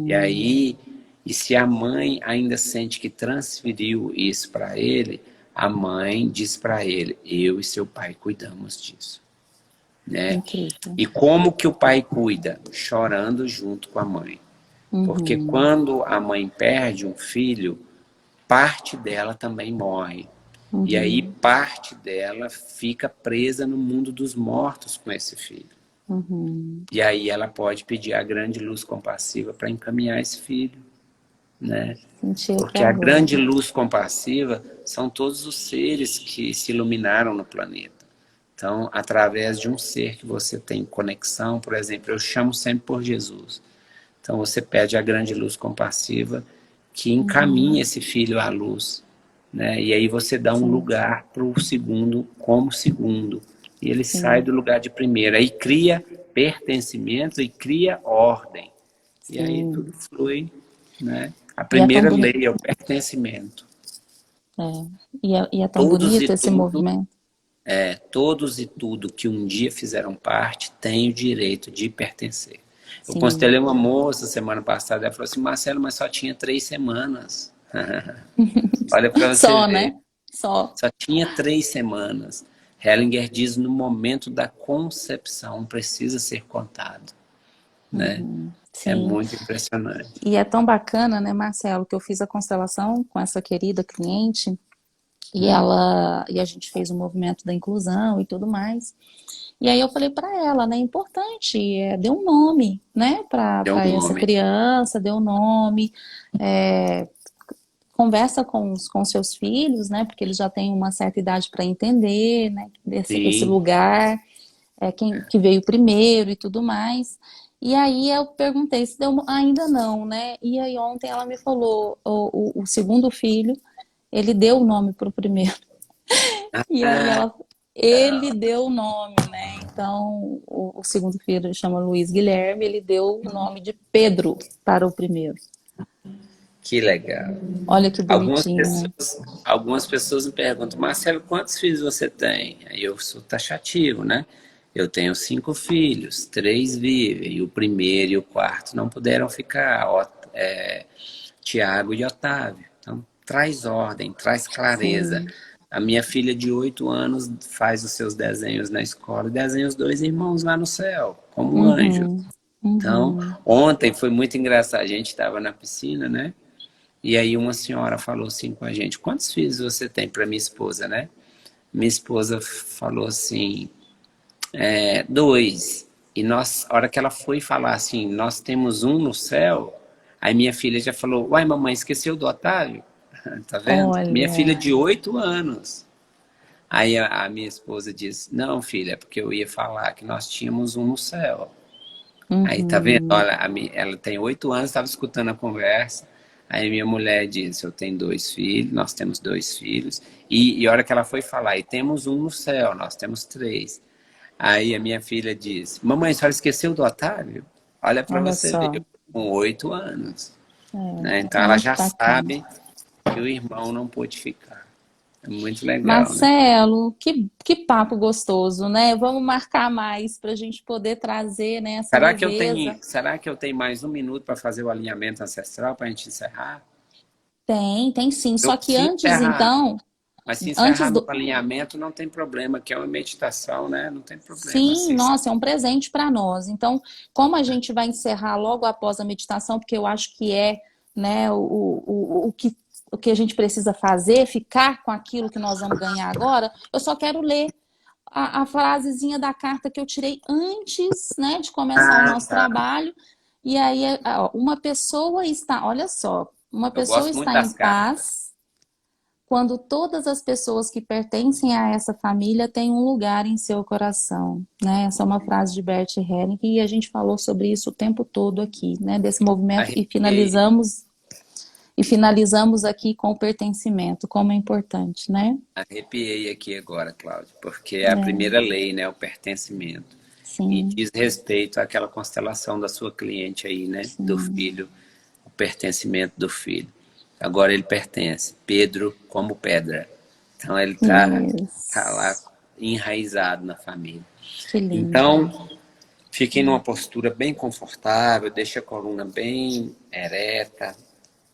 E uhum, aí, e se a mãe ainda sente que transferiu isso para ele, a mãe diz para ele: eu e seu pai cuidamos disso, né? incrível. E como que o pai cuida? Chorando junto com a mãe. Porque Uhum, quando a mãe perde um filho, parte dela também morre. E aí uhum, parte dela fica presa no mundo dos mortos com esse filho. uhum, E aí ela pode pedir a grande luz compassiva para encaminhar esse filho. né? Sentir aqui Porque a agora. grande luz compassiva são todos os seres que se iluminaram no planeta. Então, através de um ser que você tem conexão, por exemplo, eu chamo sempre por Jesus. Então, você pede a grande luz compassiva que encaminhe esse filho à luz, né? E aí você dá um Sim, lugar para o segundo como segundo. E ele sai sim, do lugar de primeira. Aí cria pertencimento e cria ordem. E aí sim. tudo flui, né? A E é tão primeira bonito. lei é o pertencimento. E é tão Todos e bonito esse tudo, movimento. todos e tudo que um dia fizeram parte têm o direito de pertencer. Eu Sim. constellei uma moça semana passada, ela falou assim, Marcelo, mas só tinha 3 semanas. Olha para você Só, ver. né? Só. Só tinha 3 semanas. Hellinger diz no momento da concepção precisa ser contado, né? É Sim. muito impressionante. E é tão bacana, né, Marcelo, que eu fiz a constelação com essa querida cliente e a gente fez o movimento da inclusão e tudo mais. E aí eu falei para ela, né, importante, dê um nome, né, Deu para um essa nome. criança, dê um nome, é, conversa com seus filhos, né, porque eles já têm uma certa idade para entender, né, esse Sim. lugar, quem que veio primeiro e tudo mais. E aí eu perguntei se deu, ainda não, né? E aí ontem ela me falou, o segundo filho, ele deu o nome pro primeiro. E aí Ah, ele deu o nome, né? Então, o segundo filho chama Luiz Guilherme, ele deu o nome de Pedro para o primeiro. que legal. Olha que Algumas bonitinho, né? pessoas, algumas pessoas me perguntam, Marcelo, quantos filhos você tem? Aí eu sou taxativo, né? Eu tenho 5 filhos, 3 vivem, e o primeiro e o quarto não puderam ficar, Tiago e Otávio. Então, traz ordem, traz clareza. Sim. A minha filha de 8 anos faz os seus desenhos na escola e desenha os 2 irmãos lá no céu, como anjos. Uhum. Então, Uhum. ontem foi muito engraçado. A gente estava na piscina, né? E aí uma senhora falou assim com a gente, quantos filhos você tem para minha esposa, né? Minha esposa falou assim, 2. E nós, a hora que ela foi falar assim, nós temos um no céu, aí minha filha já falou, uai mamãe, esqueceu do Otávio? Tá vendo? Minha filha Olha. de 8 anos. Aí a minha esposa disse, não filha, é porque eu ia falar que nós tínhamos um no céu. Aí, tá vendo? Uhum. Olha, ela tem 8 anos, estava escutando a conversa. Aí minha mulher disse, eu tenho 2 filhos, nós temos 2 filhos. E a hora que ela foi falar, e temos um no céu, nós temos 3. Aí a minha filha disse, mamãe, a senhora esqueceu do Otávio? Olha para Olha você ver, só. com 8 anos. Né? Então É ela muito já bacana. sabe que o irmão não pôde ficar. É muito legal, né? Marcelo, que papo gostoso, né? Vamos marcar mais para a gente poder trazer, né, essa leveza. Será que eu tenho mais 1 minuto para fazer o alinhamento ancestral para a gente encerrar? Tem sim. Eu, Só que se antes, encerrar, então, mas se antes encerrar no do. alinhamento não tem problema, que é uma meditação, né? Não tem problema. Sim, Se nossa, é um presente para nós. Então, como a gente vai encerrar logo após a meditação, porque eu acho que né, o que a gente precisa fazer, ficar com aquilo que nós vamos ganhar agora, eu só quero ler a frasezinha da carta que eu tirei antes, né, de começar o ah, nosso tá. trabalho. E aí, ó, uma pessoa está, olha só, uma Eu pessoa gosto muito está em das cartas. paz quando todas as pessoas que pertencem a essa família têm um lugar em seu coração, né? Essa é uma frase de Bert Helling e a gente falou sobre isso o tempo todo aqui, né? Desse movimento Arrepiei, e finalizamos aqui com o pertencimento, como é importante, né? arrepiei aqui agora, Cláudio, porque é a primeira lei, né? O pertencimento. E Sim, diz respeito àquela constelação da sua cliente aí, né? Do sim, filho, o pertencimento do filho. Agora ele pertence. Pedro como pedra. Então ele tá lá isso, enraizado na família. que lindo. Então, fiquem numa postura bem confortável, deixe a coluna bem ereta.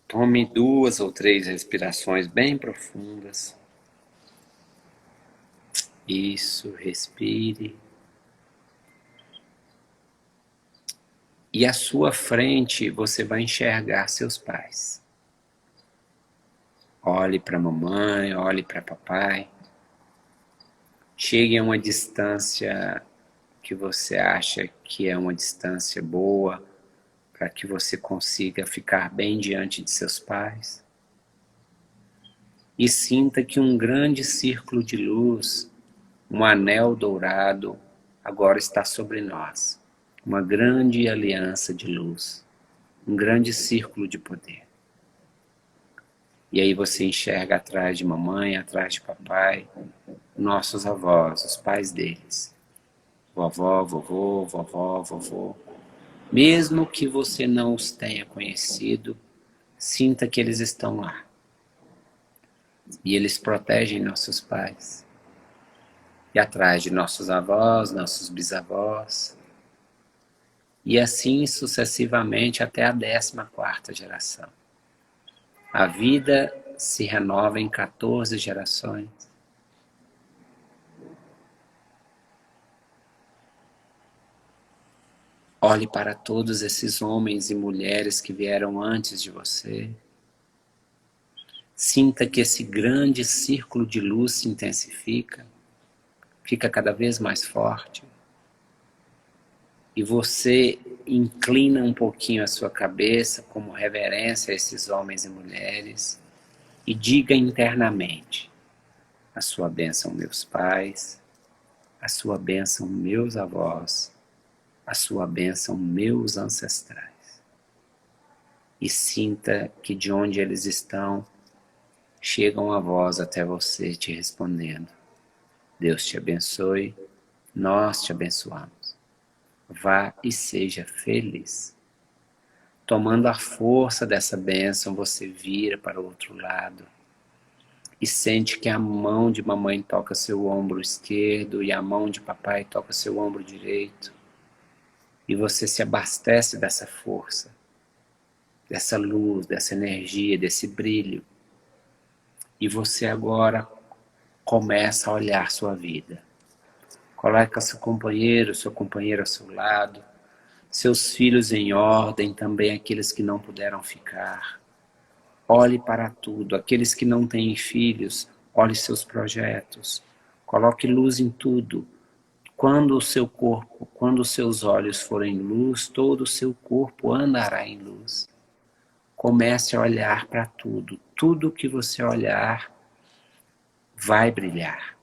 Tome 2 ou 3 respirações bem profundas. Isso, respire. E à sua frente você vai enxergar seus pais. Olhe para a mamãe, olhe para papai. Chegue a uma distância que você acha que é uma distância boa para que você consiga ficar bem diante de seus pais. E sinta que um grande círculo de luz, um anel dourado, agora está sobre nós. Uma grande aliança de luz, um grande círculo de poder. E aí você enxerga atrás de mamãe, atrás de papai, nossos avós, os pais deles. Vovó, vovô, vovó, vovô. Mesmo que você não os tenha conhecido, sinta que eles estão lá. E eles protegem nossos pais. E atrás de nossos avós, nossos bisavós. E assim sucessivamente até a 14ª geração. A vida se renova em 14 gerações. Olhe para todos esses homens e mulheres que vieram antes de você. Sinta que esse grande círculo de luz se intensifica, fica cada vez mais forte. E você inclina um pouquinho a sua cabeça como reverência a esses homens e mulheres e diga internamente: a sua bênção, meus pais, a sua bênção, meus avós, a sua bênção, meus ancestrais. E sinta que de onde eles estão, chega uma voz até você te respondendo: Deus te abençoe, nós te abençoamos. Vá e seja feliz. Tomando a força dessa bênção, você vira para o outro lado e sente que a mão de mamãe toca seu ombro esquerdo e a mão de papai toca seu ombro direito. E você se abastece dessa força, dessa luz, dessa energia, desse brilho. E você agora começa a olhar sua vida. Coloca seu companheiro, sua companheira ao seu lado, seus filhos em ordem, também aqueles que não puderam ficar. Olhe para tudo, aqueles que não têm filhos, olhe seus projetos. Coloque luz em tudo. Quando o seu corpo, quando os seus olhos forem luz, todo o seu corpo andará em luz. Comece a olhar para tudo. Tudo que você olhar vai brilhar.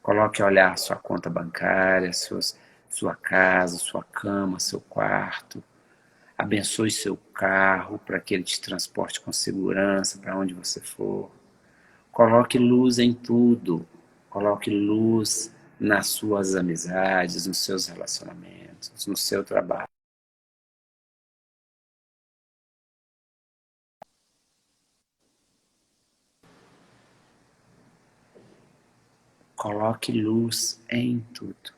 Coloque a olhar sua conta bancária, sua casa, sua cama, seu quarto. Abençoe seu carro para que ele te transporte com segurança para onde você for. Coloque luz em tudo. Coloque luz nas suas amizades, nos seus relacionamentos, no seu trabalho. Coloque luz em tudo.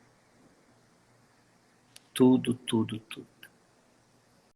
Tudo, tudo, tudo.